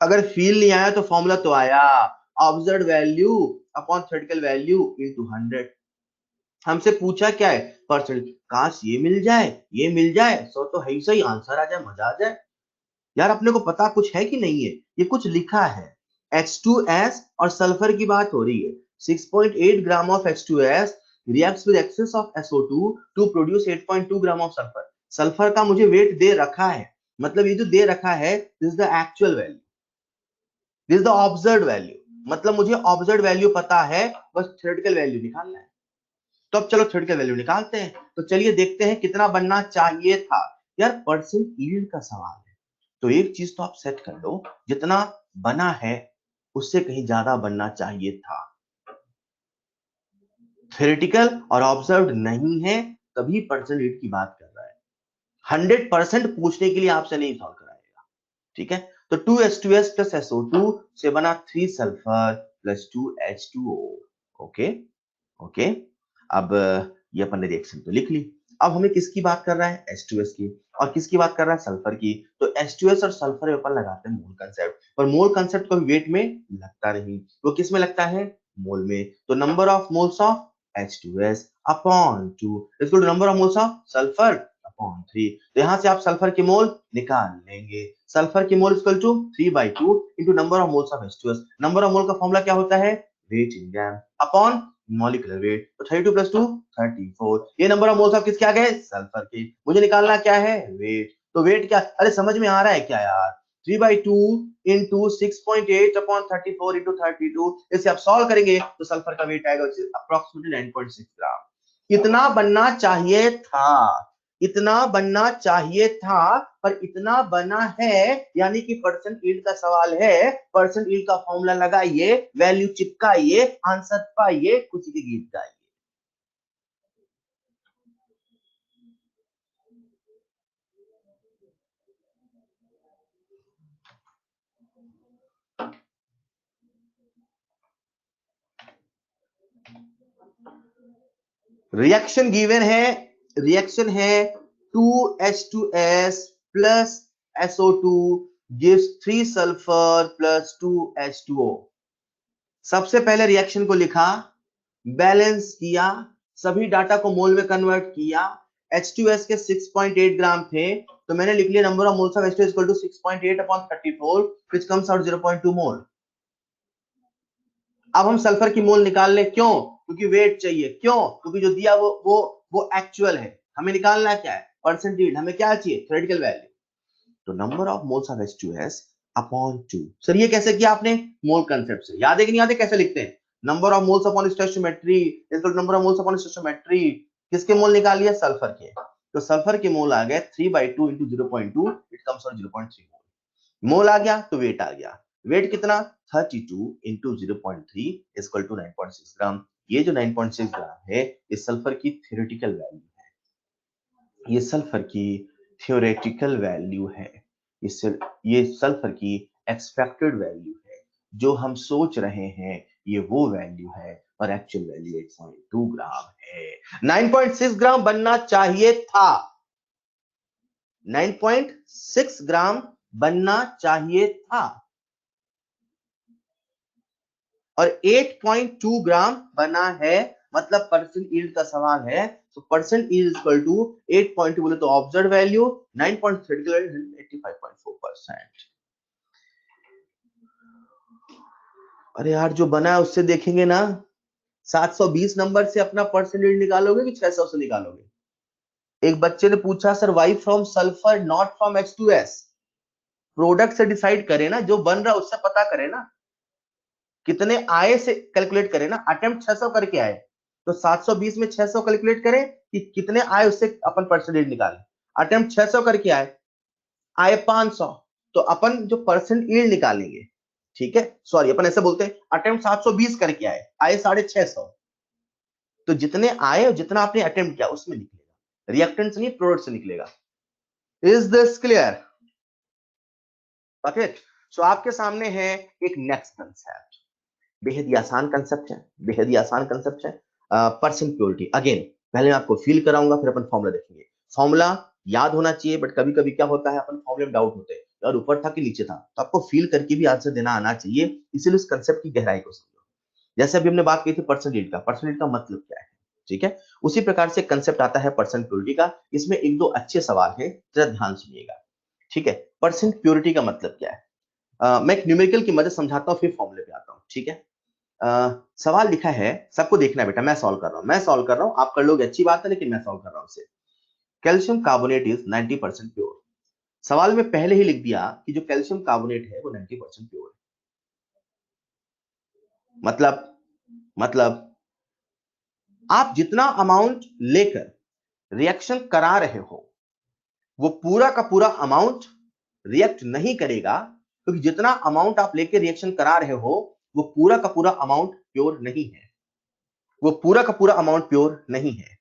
अगर फील नहीं आया तो फॉर्मूला तो आया, observe value upon theoretical value into 100। हमसे पूछा क्या है, परसेंट, काश ये मिल जाए, ये मिल जाए, सो तो है ही सही, आंसर आ जाए, मजा आ जाए। यार अपने को पता कुछ है कि नहीं है, ये कुछ लिखा है, H2S और सल्फर की बात हो रही है। 6.8 gram of H2S reacts with excess of SO2 to produce 8.2 gram of sulphur. Sulphur का मुझे वेट दे रखा है, मतलब ये जो दे रखा है this is the actual value, this is the observed value, मतलब मुझे ऑब्जर्व्ड वैल्यू पता है, बस थ्योरेटिकल वैल्यू निकालना है। तो अब चलो थ्योरेटिकल वैल्यू निकालते हैं, तो चलिए देखते हैं कितना बनना चाहिए था। यार परसेंट यील्ड का सवाल है, तो एक चीज तो आप सेट कर लो, जितना बना है उससे कहीं ज्यादा बनना चाहिए था। थ्योरेटिकल और ऑब्जर्व्ड नहीं है, तभी परसेंट यील्ड की बात कर रहा है। 100% पूछने के लिए आपसे नहीं सॉल्व कराएगा, ठीक है। तो 2H2S प्लस SO2 से बना 3 sulphur plus 2H2O। Okay okay, अब ये अपन ने रिएक्शन तो लिख ली, अब हमें किसकी बात कर रहा है, H2S की, और किसकी बात कर रहा है, सल्फर की। तो H2S और सल्फर अपन लगाते हैं मोल कंसेप्ट, पर मोल कंसेप्ट को वेट में लगता नहीं, वो किस में लगता है, मोल में। तो number of moles of H2S upon 2 equal to number of moles of sulphur upon 3। तो यहां से आप सल्फर की मोल निकाल लेंगे, सल्फर की mole equal to 3/2 into number of moles of H2S। Number of mole का फॉर्मूला क्या होता है, weight in gram upon molecular weight. तो 32 प्लस 2 34, ये नंबर ऑफ मोल्स ऑफ किसके आ गए, सल्फर के। मुझे निकालना क्या है, वेट। तो वेट क्या, अरे समझ में आ रहा है क्या यार, 3/2 इंटू 6.8 अपॉन 34 इंटू 32, इसे आप सॉल्व करेंगे तो सल्फर का वेट आएगा अप्रोक्सीमेटली 9.6 ग्राम। इतना बनना चाहिए था, इतना बनना चाहिए था पर इतना बना है, यानी कि परसेंट यील्ड का सवाल है। परसेंट यील्ड का फॉर्मूला लगाइए, वैल्यू चिपकाइए, आंसर पाइए, खुशी के गीत गाइए। रिएक्शन गिवन है, रिएक्शन है 2H2S plus SO2 gives 3 sulphur plus 2H2O। सबसे पहले रिएक्शन को लिखा, बैलेंस किया, सभी डाटा को मोल में कन्वर्ट किया। H2S के 6.8 ग्राम थे, तो मैंने लिख लिया number of moles of H2S equal to 6.8 upon 34 which comes out 0.2 mole. अब हम सल्फर की मोल निकाल लें, क्यों? क्योंकि वेट चाहिए। क्यों? क्योंकि जो दिया वो एक्चुअल है, हमें निकालना क्या है? Percent yield. हमें क्या चाहिए? Theoretical value. तो number of moles of H2S upon 2। Sir ये कैसे किया आपने? मोल कंसेप्ट से। याद है कि नहीं याद है? कैसे लिखते हैं? Number of moles upon stoichiometry equal to number of moles upon stoichiometry. किसके मोल निकाल लिया? सल्फर के। तो सल्फर के मोल आ गए 3/2 into 0.2, इट कम्स आउट 0.3 मोल। मोल आ गया तो वेट आ गया। वेट कितना? 32 into 0.3 इक्वल टू 9.6 ग्राम। ये जो 9.6 ग्राम है, ये सल्फर की थ्योरेटिकल वैल्यू है। ये सल्फर की थ्योरेटिकल वैल्यू है। ये सल्फर की एक्सपेक्टेड वैल्यू है। जो हम सोच रहे हैं ये वो वैल्यू है, और एक्चुअल वैल्यू 8.2 ग्राम है। 9.6 ग्राम बनना चाहिए था। 9.6 ग्राम बनना चाहिए था, और 8.2 ग्राम बना है। मतलब परसेंट यील्ड का सवाल है, तो परसेंट यील्ड इक्वल टू 8.2 बोले तो ऑब्जर्व वैल्यू 9.3 85.4%। अरे यार जो बना है उससे देखेंगे ना, 720 नंबर से अपना परसेंट यील्ड निकालोगे कि 600 से निकालोगे? एक बच्चे ने पूछा sir why from sulphur not from H2S। Product से डिसाइड करे ना, जो बन रहा है उससे पता करे ना, कितने आए से कैलकुलेट करें ना। अटेम्प्ट 600 करके आए, तो 720 में 600 कैलकुलेट करें कि कितने आए उससे अपन परसेंटेज निकालें। अटेम्प्ट 600 करके आए 500, तो अपन जो परसेंट यील्ड निकालेंगे, ठीक है, सॉरी अपन ऐसे बोलते हैं, अटेम्प्ट 720 करके आए 650, तो जितने आए और जितना आपने अटेम्प्ट किया उसमें निकलेगा, रिएक्टेंट से नहीं प्रोडक्ट से निकलेगा। Is this clear? ओके, सो आपके सामने है एक नेक्स्ट कंसेप्ट, बेहद ही आसान कंसेप्ट है, बेहद ही आसान कंसेप्ट है। Percent purity. अगेन पहले मैं आपको फील कराऊंगा, फिर अपन फॉर्मूला देखेंगे। फॉर्मूला याद होना चाहिए, बट कभी कभी क्या होता है अपन फॉर्मूले में डाउट होते हैं, यार ऊपर था कि नीचे था, तो आपको फील करके भी आंसर देना आना चाहिए, इसीलिए उस कंसेप्ट की गहराई को समझो। जैसे अभी हमने बात की थी परसेंटेज का, परसेंटेज का मतलब क्या है, ठीक है, उसी प्रकार से कंसेप्ट आता है परसेंट प्योरिटी का। इसमें एक दो अच्छे सवाल है, जरा ध्यान सुनिएगा, ठीक है। परसेंट प्योरिटी का मतलब क्या है? मैं एक न्यूमेरिकल की मदद समझाता हूँ, फिर फॉर्मूले पे आता हूँ, ठीक है। सवाल लिखा है, सबको देखना है बेटा, मैं सॉल्व कर रहा हूं, मैं सॉल्व कर रहा हूं, आप कर लोगे अच्छी बात है, लेकिन मैं सॉल्व कर रहा हूं इसे। Calcium carbonate is 90% pure. सवाल में पहले ही लिख दिया कि जो कैल्शियम कार्बोनेट है वो 90% प्योर है। मतलब आप जितना अमाउंट लेकर रिएक्शन करा रहे हो, वो पूरा का पूरा अमाउंट रिएक्ट नहीं करेगा, क्योंकि जितना अमाउंट आप लेकर रिएक्शन करा रहे हो वो पूरा का पूरा अमाउंट प्योर नहीं है, वो पूरा का पूरा अमाउंट प्योर नहीं है।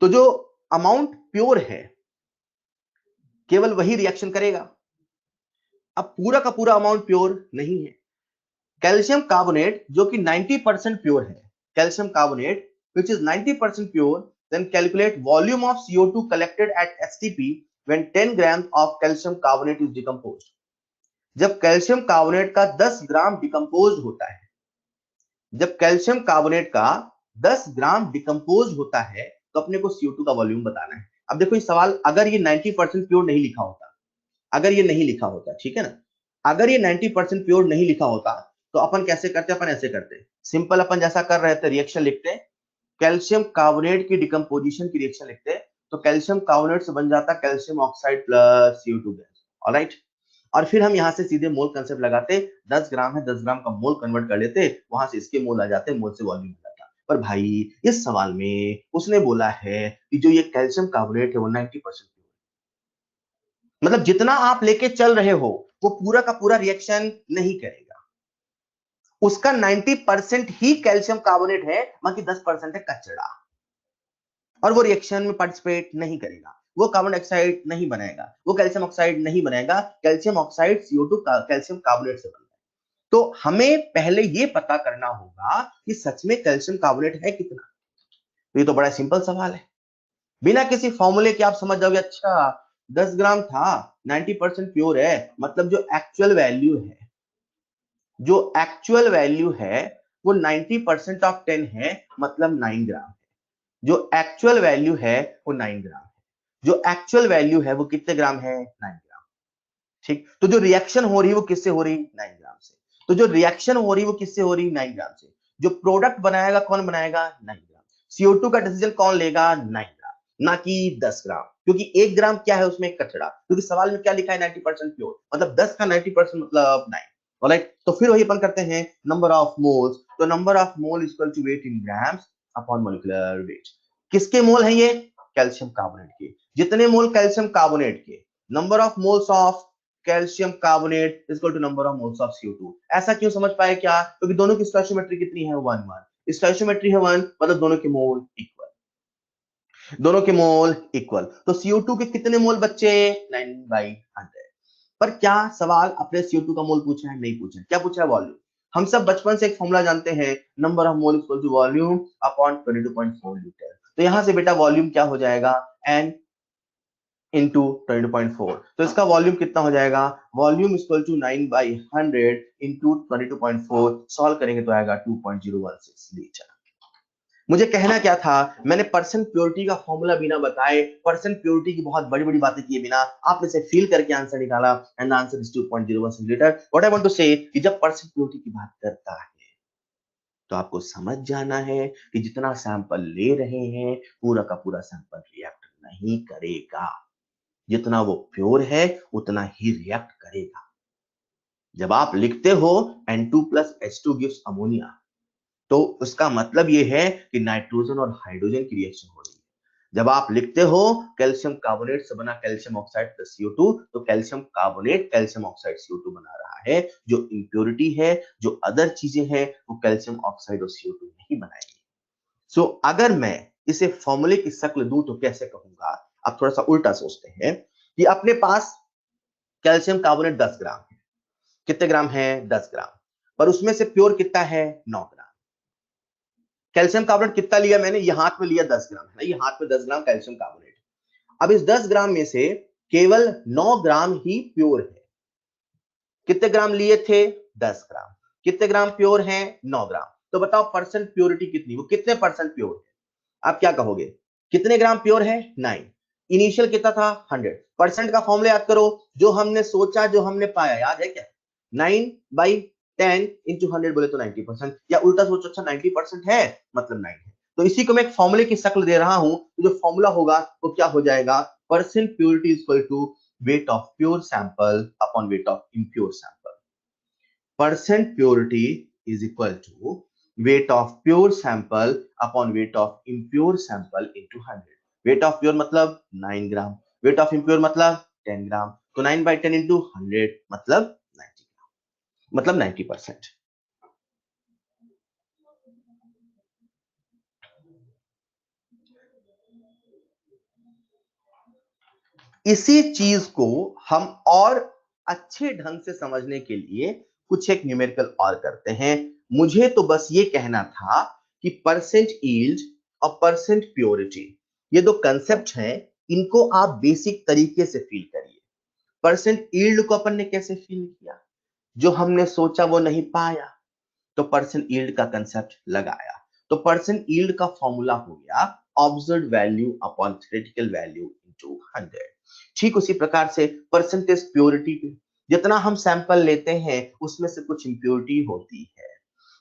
तो जो अमाउंट प्योर है केवल वही रिएक्शन करेगा। अब पूरा का पूरा अमाउंट प्योर नहीं है। कैल्शियम कार्बोनेट जो कि 90% प्योर है, calcium carbonate which is 90% pure, then calculate volume of CO2 collected at STP when 10 grams of calcium carbonate is decomposed। जब कैल्शियम कार्बोनेट का 10 ग्राम डिकम्पोज होता है, जब कैल्शियम कार्बोनेट का 10 ग्राम डिकम्पोज होता है, तो अपने को CO2 का वॉल्यूम बताना है। अब देखो ये सवाल, अगर ये 90% प्योर नहीं लिखा होता, अगर ये नहीं लिखा होता, ठीक है ना, अगर ये 90% प्योर नहीं लिखा होता, तो अपन कैसे करते? अपन ऐसे करते, सिंपल अपन जैसा कर रहे थे, रिएक्शन लिखते, कैल्शियम कार्बोनेट की डिकम्पोजिशन की रिएक्शन लिखते, तो कैल्शियम कार्बोनेट से बन जाता calcium oxide plus CO2 gas. Alright, और फिर हम यहां से सीधे मोल कंसेप्ट लगाते, 10 ग्राम है, 10 ग्राम का मोल कन्वर्ट कर लेते, वहां से इसके मोल आ जाते, मोल से वॉल्यूम आ जाता। पर भाई इस सवाल में उसने बोला है कि जो ये कैल्शियम कार्बोनेट है वो 90% मतलब जितना आप लेके चल रहे हो वो पूरा का पूरा रिएक्शन नहीं करेगा, उसका 90% ही कैल्शियम कार्बोनेट है, बाकी 10% है कचरा, और वो रिएक्शन में पार्टिसिपेट नहीं करेगा, वो कार्बन डाइऑक्साइड नहीं बनाएगा, वो कैल्शियम ऑक्साइड नहीं बनाएगा, calcium oxide CO2 calcium carbonate से बनता है। तो हमें पहले ये पता करना होगा कि सच में कैल्शियम कार्बोनेट है कितना। तो ये तो बड़ा सिंपल सवाल है, बिना किसी फॉर्मूले के आप समझ जाओगे, अच्छा 10 ग्राम था, 90% प्योर है, मतलब जो एक्चुअल वैल्यू है, जो एक्चुअल वैल्यू है वो 90% ऑफ 10 है, मतलब 9 ग्राम। जो एक्चुअल वैल्यू है वो 9 ग्राम है, जो एक्चुअल वैल्यू है वो कितने ग्राम है, 9 ग्राम। ठीक, तो जो रिएक्शन हो रही है वो किससे हो रही, 9 ग्राम से। तो जो रिएक्शन हो रही है वो किससे हो रही, 9 ग्राम से। जो प्रोडक्ट बनाएगा कौन बनाएगा, 9 ग्राम। CO2 का डिसीजन कौन लेगा, 9 ग्राम, ना कि 10 ग्राम, क्योंकि 1 ग्राम क्या है उसमें, कचरा, क्योंकि सवाल में क्या लिखा है 90% प्योर, मतलब 10 का 90% मतलब 9। ऑलराइट, तो फिर वही अपन करते हैं नंबर ऑफ मोल्स। तो number of mole equal to weight in grams upon molecular weight. किसके मोल है ये, कैल्शियम कार्बोनेट के। जितने मोल कैल्शियम कार्बोनेट के, number of moles of calcium carbonate equal to number of moles of CO2। ऐसा क्यों समझ पाए क्या, क्योंकि दोनों की स्टोइचियोमेट्री कितनी है, 1 1। स्टोइचियोमेट्री है 1, मतलब दोनों के मोल इक्वल, दोनों के मोल इक्वल। तो CO2 के कितने मोल बच्चे, 9/100। पर क्या सवाल अपने CO2 का मोल पूछा है, नहीं पूछा है, क्या पूछा है, वॉल्यूम। हम सब बचपन से एक फॉर्मूला जानते हैं, number of mole equal to volume upon 22.4 litre. तो यहां से बेटा वॉल्यूम क्या हो जाएगा, N इंटू 22.4। तो इसका वॉल्यूम कितना हो जाएगा, volume equal to 9/100 into 22.4। Solve करेंगे तो आएगा 2.016 लीटर। मुझे कहना क्या था, मैंने परसेंट प्योरिटी का फॉर्मूला बिना बताए, परसेंट प्योरिटी की बहुत बड़ी बड़ी बातें किए बिना आपने से फील करके आंसर निकाला, and answer is 2.01 litre. What I want to say कि जब परसेंट प्योरिटी की बात करता है तो आपको समझ जाना है कि जितना सैंपल ले रहे हैं पूरा का पूरा सैंपल रिएक्ट नहीं करेगा, जितना वो प्योर है उतना ही रिएक्ट करेगा। जब आप लिखते हो N2 plus H2 gives ammonia, तो उसका मतलब ये है कि नाइट्रोजन और हाइड्रोजन की रिएक्शन हो रही है। जब आप लिखते हो कैल्शियम कार्बोनेट से बना कैल्शियम ऑक्साइड प्लस CO2, तो calcium carbonate calcium oxide CO2 बना रहा है। जो इंप्योरिटी है, जो अदर चीजें हैं, वो कैल्शियम ऑक्साइड और CO2 नहीं बनाएंगे। सो अगर मैं इसे फॉर्मूले की शक्ल दूं तो कैसे कहूंगा, आप थोड़ा सा उल्टा सोचते हैं कि अपने पास कैल्शियम कार्बोनेट 10 ग्राम है। कितने ग्राम है, 10 ग्राम, पर उसमें से प्योर कितना है, 9 ग्राम। कैल्शियम कार्बोनेट कितना लिया मैंने, ये हाथ में लिया 10 ग्राम है ना, ये हाथ में 10 ग्राम कैल्शियम कार्बोनेट। अब इस 10 ग्राम में से केवल 9 ग्राम ही प्योर है। कितने ग्राम लिए थे, 10 ग्राम। कितने ग्राम प्योर हैं, 9 ग्राम। तो बताओ परसेंट प्योरिटी कितनी, वो कितने परसेंट प्योर है, आप क्या कहोगे, कितने ग्राम प्योर है, 9। इनिशियल कितना था, 100। परसेंट का फॉर्मूला याद करो, जो हमने सोचा जो हमने पाया, याद है क्या, 9/10 इंटू 100 बोले तो 90%, या उल्टा सोचो, अच्छा 90% है मतलब 9 है। तो इसी को मैं एक फॉर्मूले की शक्ल दे रहा हूं, तो जो फॉर्मूला होगा वो क्या हो जाएगा, percent purity is equal to weight of pure sample upon weight of impure sample. Percent purity is equal to weight of pure sample upon weight of impure sample into 100. Weight of pure मतलब 9 ग्राम, weight of impure मतलब 10 ग्राम, तो 9/10 into 100 मतलब 90 ग्राम, मतलब 90%। इसी चीज को हम और अच्छे ढंग से समझने के लिए कुछ एक न्यूमेरिकल और करते हैं। मुझे तो बस ये कहना था कि परसेंट यील्ड और परसेंट प्योरिटी, ये दो कंसेप्ट हैं, इनको आप बेसिक तरीके से फील करिए। परसेंट यील्ड को अपन ने कैसे फील किया, जो हमने सोचा वो नहीं पाया, तो परसेंट यील्ड का कंसेप्ट लगाया। तो परसेंट यील्ड का फॉर्मूला हो गया observed value upon theoretical value into 100। ठीक उसी प्रकार से परसेंटेज प्योरिटी पे, जितना हम सैंपल लेते हैं उसमें से कुछ इंप्योरिटी होती है,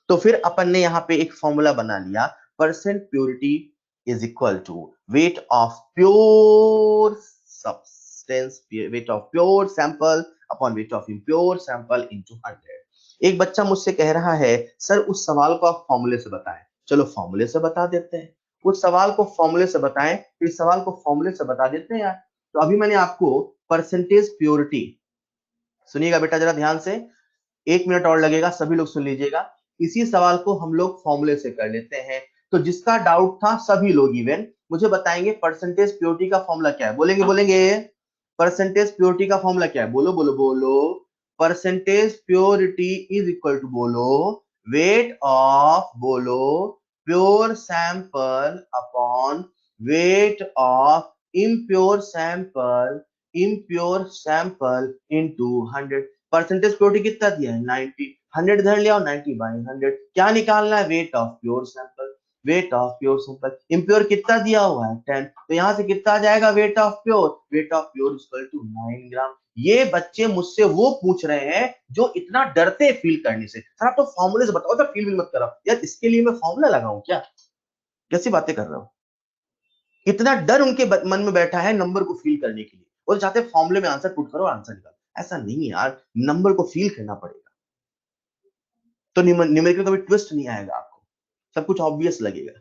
तो फिर अपन ने यहाँ पे एक फॉर्मूला बना लिया, percent purity is equal to weight of pure substance, weight of pure sample upon weight of impure sample into 100। एक बच्चा मुझसे कह रहा है, सर उस सवाल को आप फॉर्मूले से बताएं। चलो फॉर्मूले से बता देते हैं, उस सवाल को फॉर्मूले से बताएं, इस सवाल को फॉर्मूले से बता देते हैं यार। तो अभी मैंने आपको परसेंटेज प्योरिटी, सुनिएगा बेटा जरा ध्यान से, 1 मिनट और लगेगा, सभी लोग सुन लीजिएगा। इसी सवाल को हम लोग फॉर्मूले से कर लेते हैं। तो जिसका डाउट था सभी लोग इवन मुझे बताएंगे परसेंटेज प्योरिटी का फॉर्मूला क्या है, बोलेंगे बोलेंगे परसेंटेज प्योरिटी का फॉर्मूला क्या है, बोलो बोलो बोलो। Percentage purity is equal to बोलो वेट ऑफ, बोलो pure sample upon weight of impure sample, impure sample into 100। Percentage purity कितना दिया है 90, 100 धर लिया और 90/100 क्या निकालना है, wait of pure sample, weight of pure sample. Impure कितना दिया हुआ है 10, तो यहां से कितना आ जाएगा weight of pure, weight of pure equal to 9 gram. ये बच्चे मुझसे वो पूछ रहे हैं जो इतना डरते हैं फील करने से, सर आप तो फॉर्मूले से बताओ, तो फील मत करो यार, इसके लिए मैं फॉर्मूला लगाऊं क्या, कैसी बातें कर रहा हूं। इतना डर उनके मन में बैठा है नंबर को फील करने के लिए, वो चाहते फॉर्मूले में आंसर पुट करो आंसर निकालो। ऐसा नहीं है यार, नंबर को फील करना पड़ेगा, तो न्यूमेरिकल का भी ट्विस्ट नहीं आएगा आपको, सब कुछ ऑब्वियस लगेगा।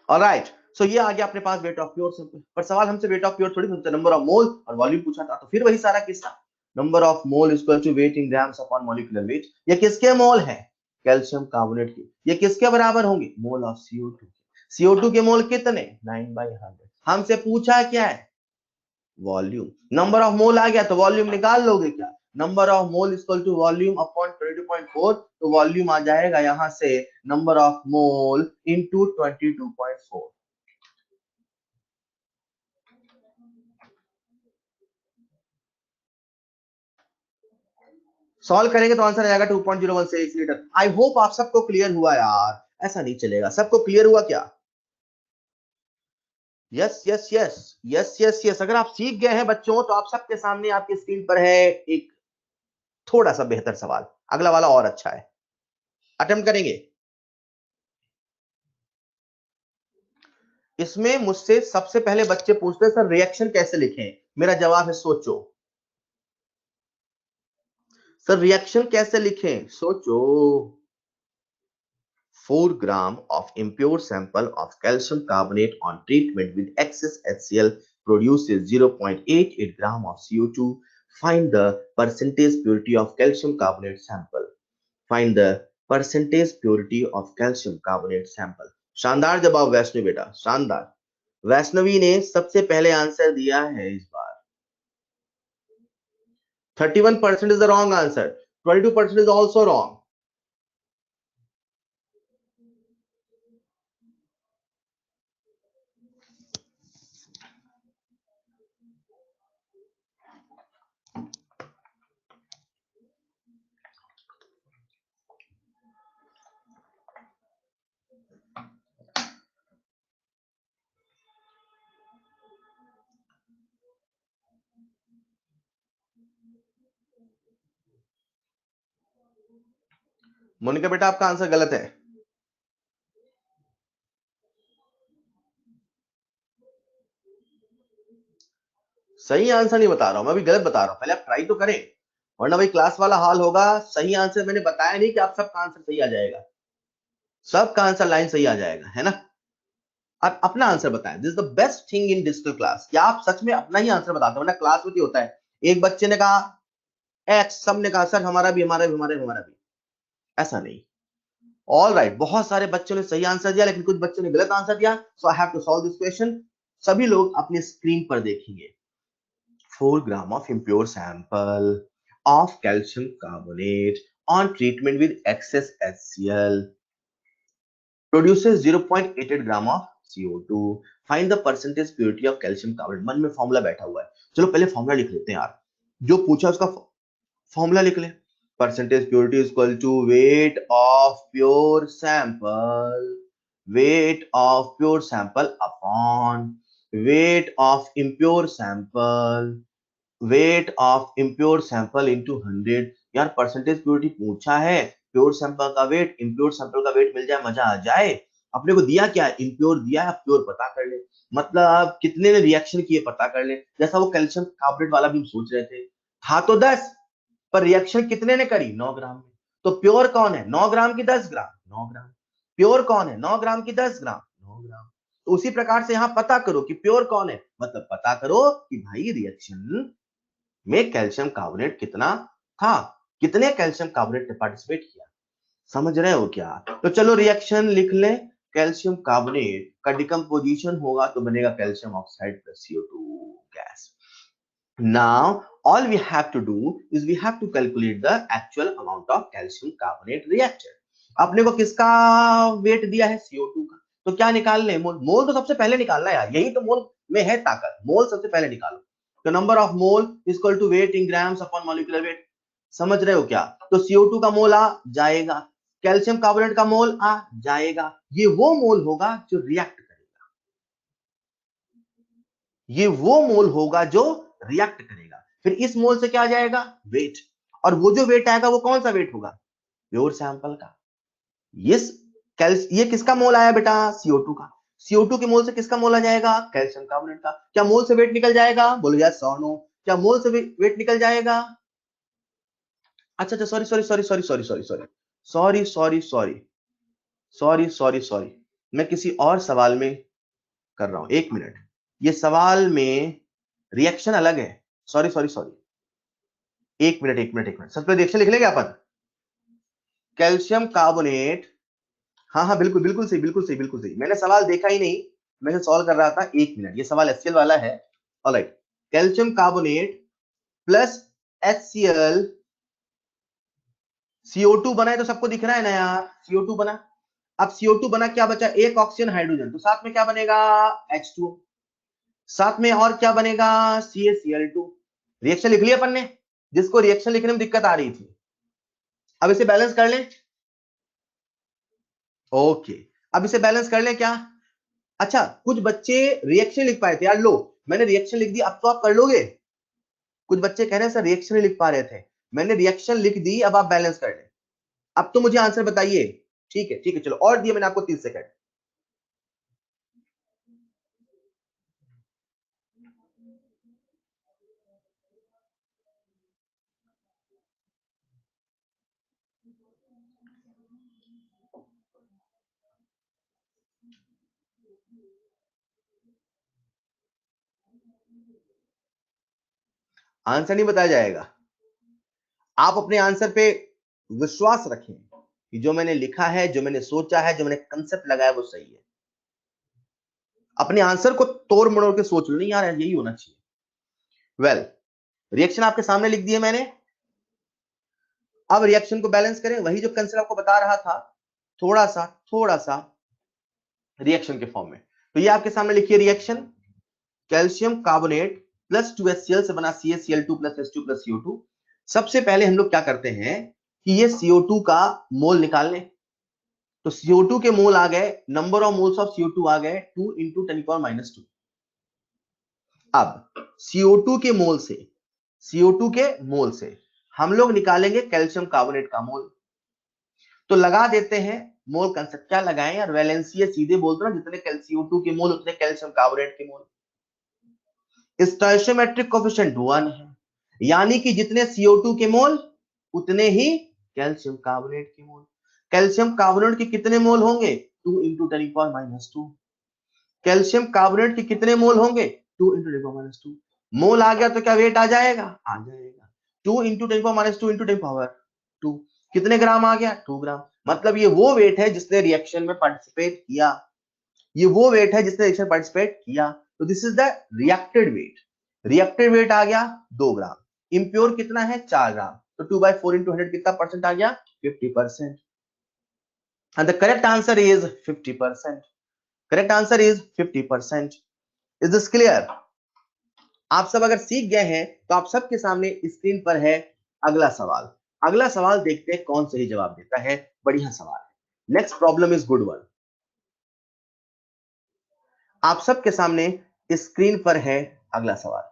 ऑलराइट, सो ये आ गया अपने पास वेट ऑफ प्योर सैंपल, पर सवाल हमसे वेट ऑफ प्योर थोड़ी पूछता, नंबर ऑफ मोल और वॉल्यूम पूछा था, तो फिर वही सारा किस्सा, number of mole equal to weight in grams upon molecular weight. ये किसके मोल है, कैल्शियम कार्बोनेट के, ये किसके बराबर होंगे, मोल ऑफ CO2। CO2 के मोल कितने 9/100। हमसे पूछा क्या है, वॉल्यूम। नंबर ऑफ मोल आ गया तो वॉल्यूम निकाल लोगे क्या, number of mole equal to volume upon 22.4, तो वॉल्यूम आ जाएगा यहां से number of mole into 22.4। Solve करेंगे तो आंसर आएगा 2.016 लीटर। आई होप आप सबको क्लियर हुआ यार, ऐसा नहीं चलेगा, सबको क्लियर हुआ क्या, yes yes yes yes yes yes. अगर आप सीख गए हैं बच्चों तो आप सबके सामने आपकी स्क्रीन पर है एक थोड़ा सा बेहतर सवाल, अगला वाला और अच्छा है, अटेम्प्ट करेंगे। इसमें मुझसे सबसे पहले बच्चे पूछते हैं सर रिएक्शन कैसे लिखें, मेरा जवाब है सोचो, सर रिएक्शन कैसे लिखें सोचो। 4 gram of impure sample of calcium carbonate on treatment with excess HCl produces 0.88 gram of CO2. Find the percentage purity of calcium carbonate sample. Find the percentage purity of calcium carbonate sample. शानदार जवाब वैष्णवी बेटा, शानदार। वैष्णवी ने सबसे पहले आंसर दिया है इस बार। 31% is the wrong answer. 22% is also wrong. Monika बेटा आपका आंसर गलत है। सही आंसर नहीं बता रहा हूं मैं, अभी गलत बता रहा हूं, पहले आप ट्राई तो करें, वरना भाई क्लास वाला हाल होगा। सही आंसर मैंने बताया नहीं कि आप सबका आंसर सही आ जाएगा, सबका आंसर लाइन सही आ जाएगा, है ना। आप अपना आंसर बताएं, this is the best thing in digital class, क्या आप सच में अपना ही आंसर बताते हो, वरना क्लास में क्या होता है, एक बच्चे ने कहा एक्स, सबने कहा सर हमारा भी हमारा भी हमारा भी हमारा भी, ऐसा नहीं। ऑल राइट, बहुत सारे बच्चों ने सही आंसर दिया लेकिन कुछ बच्चों ने गलत आंसर दिया, so I have to solve this question. सभी लोग अपनी स्क्रीन पर देखेंगे, 4 gram of impure sample of calcium carbonate on treatment with excess HCl produces 0.88 gram of CO2. Find the percentage purity of calcium carbonate। मन में फॉर्मूला बैठा हुआ है, चलो पहले फॉर्मूला लिख लेते हैं यार, जो पूछा उसका फॉर्मूला लिख ले। Percentage purity is equal to weight of pure sample, weight of pure sample upon weight of impure sample, weight of impure sample into 100। यार परसेंटेज प्योरिटी पूछा है, प्योर सैंपल का वेट इम्प्योर सैंपल का वेट मिल जाए मजा आ जाए। अपने को दिया क्या है, इम्प्योर दिया है, प्योर पता कर ले, मतलब कितने ने रिएक्शन किए पता कर ले, जैसा वो कैल्शियम कार्बोनेट वाला भी हम सोच रहे थे, था तो 10 पर रिएक्शन कितने ने करी 9 ग्राम में, तो प्योर कौन है 9 ग्राम की 10 ग्राम, 9 ग्राम। प्योर कौन है? 9 ग्राम की 10 ग्राम? 9 ग्राम। तो उसी प्रकार से यहां पता करो कि प्योर कौन है, मतलब पता करो कि भाई रिएक्शन में कैल्शियम कार्बोनेट कितना था, कितने कैल्शियम कार्बोनेट ने पार्टिसिपेट किया। समझ रहे हो क्या? तो चलो रिएक्शन लिख ले। कैल्शियम कार्बोनेट का डिकम्पोजिशन होगा तो बनेगा calcium oxide plus CO2 gas. Now, all we have to do is we have to calculate the actual amount of calcium carbonate reacted. आपने को किसका वेट दिया है? CO2 का। तो क्या निकाल ले? मोल। मोल तो सबसे पहले निकालना है यार, यही तो मोल में है ताकत। मोल सबसे पहले निकालो। तो number of mole equal to weight in grams upon molecular weight. समझ रहे हो क्या? तो CO2 का मोल आ जाएगा, कैल्शियम कार्बोनेट का मोल आ जाएगा। ये वो मोल होगा जो रिएक्ट करेगा, ये वो मोल होगा जो रिएक्ट करेगा। फिर इस मोल से क्या आ जाएगा? वेट। और वो जो वेट आएगा वो कौन सा वेट होगा? प्योर सैंपल का। ये किसका मोल आया बेटा? CO2 का। CO2 के मोल से किसका मोल आ जाएगा? कैल्शियम कार्बोनेट का। क्या मोल से वेट निकल जाएगा? बोलो यार सोनो। क्या मोल से वेट निकल जाएगा? अच्छा अच्छा, sorry sorry sorry sorry sorry sorry sorry sorry sorry sorry sorry sorry sorry, मैं किसी और सवाल में कर रहा हूं। एक मिनट, ये सवाल में रिएक्शन अलग है। सॉरी सॉरी सॉरी, एक मिनट एक मिनट एक मिनट, सबसे रिएक्शन लिख लेंगे अपन। कैल्शियम कार्बोनेट, हाँ हाँ बिल्कुल बिल्कुल सही बिल्कुल सही बिल्कुल सही, मैंने सवाल देखा ही नहीं, मैं सॉल्व कर रहा था। एक मिनट, ये सवाल HCl वाला है। Alright, calcium carbonate plus HCl, CO2 बना है तो सबको दिख रहा है ना यार, CO2 बना। अब CO2 बना, क्या बचा? एक ऑक्सीजन हाइड्रोजन, तो साथ में क्या बनेगा? H2O। साथ में और क्या बनेगा? CaCl2। रिएक्शन लिख लिया अपन ने, जिसको रिएक्शन लिखने में दिक्कत आ रही थी। अब इसे बैलेंस कर लें। ओके, अब इसे बैलेंस कर लें क्या? अच्छा, कुछ बच्चे रिएक्शन लिख पाए थे यार, लो मैंने रिएक्शन लिख दी, अब तो आप कर लोगे। कुछ बच्चे कह रहे हैं सर रिएक्शन नहीं लिख पा रहे थे, मैंने रिएक्शन लिख दी, अब आप बैलेंस कर लें। अब तो मुझे आंसर बताइए। ठीक है चलो, और दिए मैंने आपको 30 सेकंड। आंसर नहीं बताया जाएगा, आप अपने आंसर पे विश्वास रखें कि जो मैंने लिखा है, जो मैंने सोचा है, जो मैंने कंसेप्ट लगाया वो सही है। अपने आंसर को तोड़ मड़ोड़ के सोच लो, नहीं यार यही होना चाहिए। वेल, रिएक्शन आपके सामने लिख दिए मैंने। अब रिएक्शन को बैलेंस करें, वही जो कंसेप्ट आपको बता रहा था, थोड़ा सा रिएक्शन के फॉर्म में। तो ये आपके सामने लिखिए reaction, calcium carbonate plus 2HCl से बना CaCl2 plus H2 plus CO2। सबसे पहले हम लोग क्या करते हैं कि ये CO2 का मोल निकाल लें। तो CO2 के मोल आ गए, number of moles of CO2 आ गए 2 इंटू 10⁻²। अब CO2 के मोल से हम लोग निकालेंगे कैल्शियम कार्बोनेट का मोल। तो लगा देते हैं मोल कंसेप्ट। क्या लगाएं यार? वैलेंसी है, सीधे बोल दो ना, जितने CO2 के मोल उतने कैल्शियम कार्बोनेट के मोल। स्टोइचियोमेट्रिक कोएफिशिएंट 1 है, यानी कि जितने CO2 के मोल उतने ही कैल्शियम कार्बोनेट के मोल। कैल्शियम कार्बोनेट के कितने मोल होंगे? 2 इंटू 10⁻²। कैल्शियम कार्बोनेट के कितने मोल होंगे? 2 इंटू 10⁻²। मोल आ गया तो क्या वेट आ जाएगा? आ जाएगा। 2 इंटू 10⁻² इंटू 10⁻², कितने ग्राम आ गया? 2 ग्राम। मतलब ये वो वेट है जिसने रिएक्शन में पार्टिसिपेट किया, ये वो वेट है जिसने रिएक्शन पार्टिसिपेट किया। तो this is the reacted weight. Reacted weight आ गया 2 ग्राम। इंप्योर कितना है? 4 ग्राम। तो 2/4 इंटू 100 कितना परसेंट आ गया? 50%। And the correct answer is 50%। Correct answer is 50%। Is this clear? आप सब अगर सीख गए हैं तो आप सबके सामने स्क्रीन पर है अगला सवाल। अगला सवाल देखते हैं कौन सही जवाब देता है। बढ़िया सवाल है। Next problem is good one. आप सबके सामने स्क्रीन पर है अगला सवाल।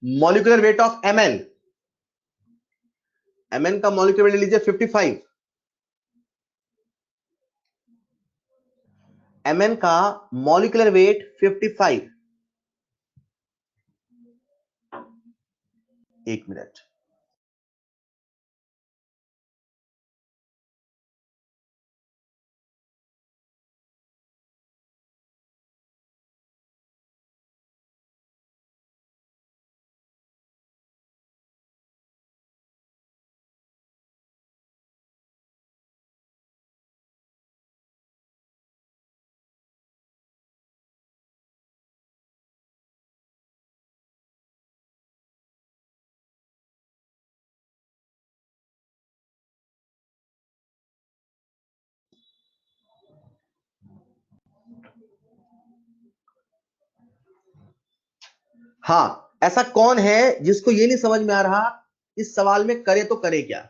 Molecular weight of Mn, Mn का मॉलिक्यूलर वेट लीजिए 55, Mn का मॉलिक्यूलर वेट 55, एक मिनट, हाँ, ऐसा कौन है जिसको ये नहीं समझ में आ रहा इस सवाल में करे तो करे क्या,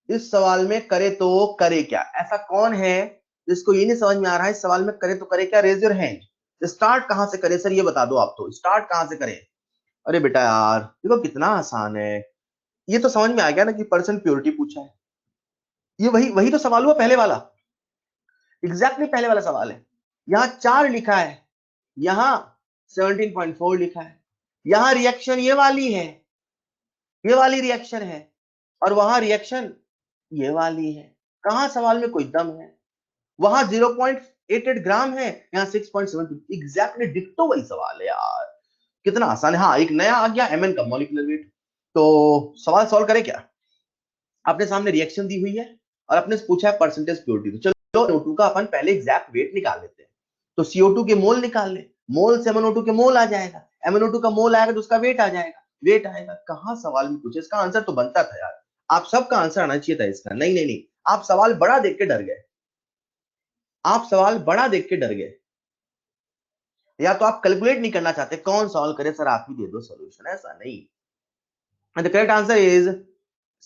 इस सवाल में करे तो करे क्या, ऐसा कौन है जिसको ये नहीं समझ में आ रहा है इस सवाल में करे तो करे क्या? Raise your hand. स्टार्ट कहां से करें सर, ये बता दो आप, तो स्टार्ट कहां से करें? अरे बेटा यार देखो कितना आसान है, ये तो समझ में आ गया ना कि परसेंट प्योरिटी पूछा है, ये वही वही तो सवाल हुआ पहले वाला, एग्जैक्टली पहले वाला सवाल है। यहाँ 4 लिखा है, यहाँ 17.4 लिखा है, यहाँ रिएक्शन ये वाली है, ये वाली रिएक्शन है, और वहां रिएक्शन ये वाली है। कहां सवाल में कोई दम है? वहां 0.88 ग्राम है, यहाँ 6.72, एग्जैक्टली डिक्टो वही सवाल है यार, कितना आसान है। हाँ, एक नया आ गया Mn का मॉलिक्यूलर वेट। तो सवाल सॉल्व करें क्या? आपने सामने रिएक्शन दी हुई है और आपने पूछा है परसेंटेज प्योरिटी, तो चलो CO2 का अपन पहले एग्जैक्ट वेट निकाल लेते हैं। तो CO2 के मोल निकाल ले, मोल से MnO2 के मोल आ जाएगा, MnO2 का मोल आएगा तो उसका वेट आ जाएगा, वेट आएगा। कहां सवाल में पूछे, इसका आंसर तो बनता था यार, आप सबका आंसर आना चाहिए था इसका। नहीं नहीं नहीं, आप सवाल बड़ा देख के डर गए, आप सवाल बड़ा देख के डर गए, या तो आप कैलकुलेट नहीं करना चाहते कौन सॉल्व करे, सर आप ही दे दो सॉल्यूशन, ऐसा नहीं। The correct answer is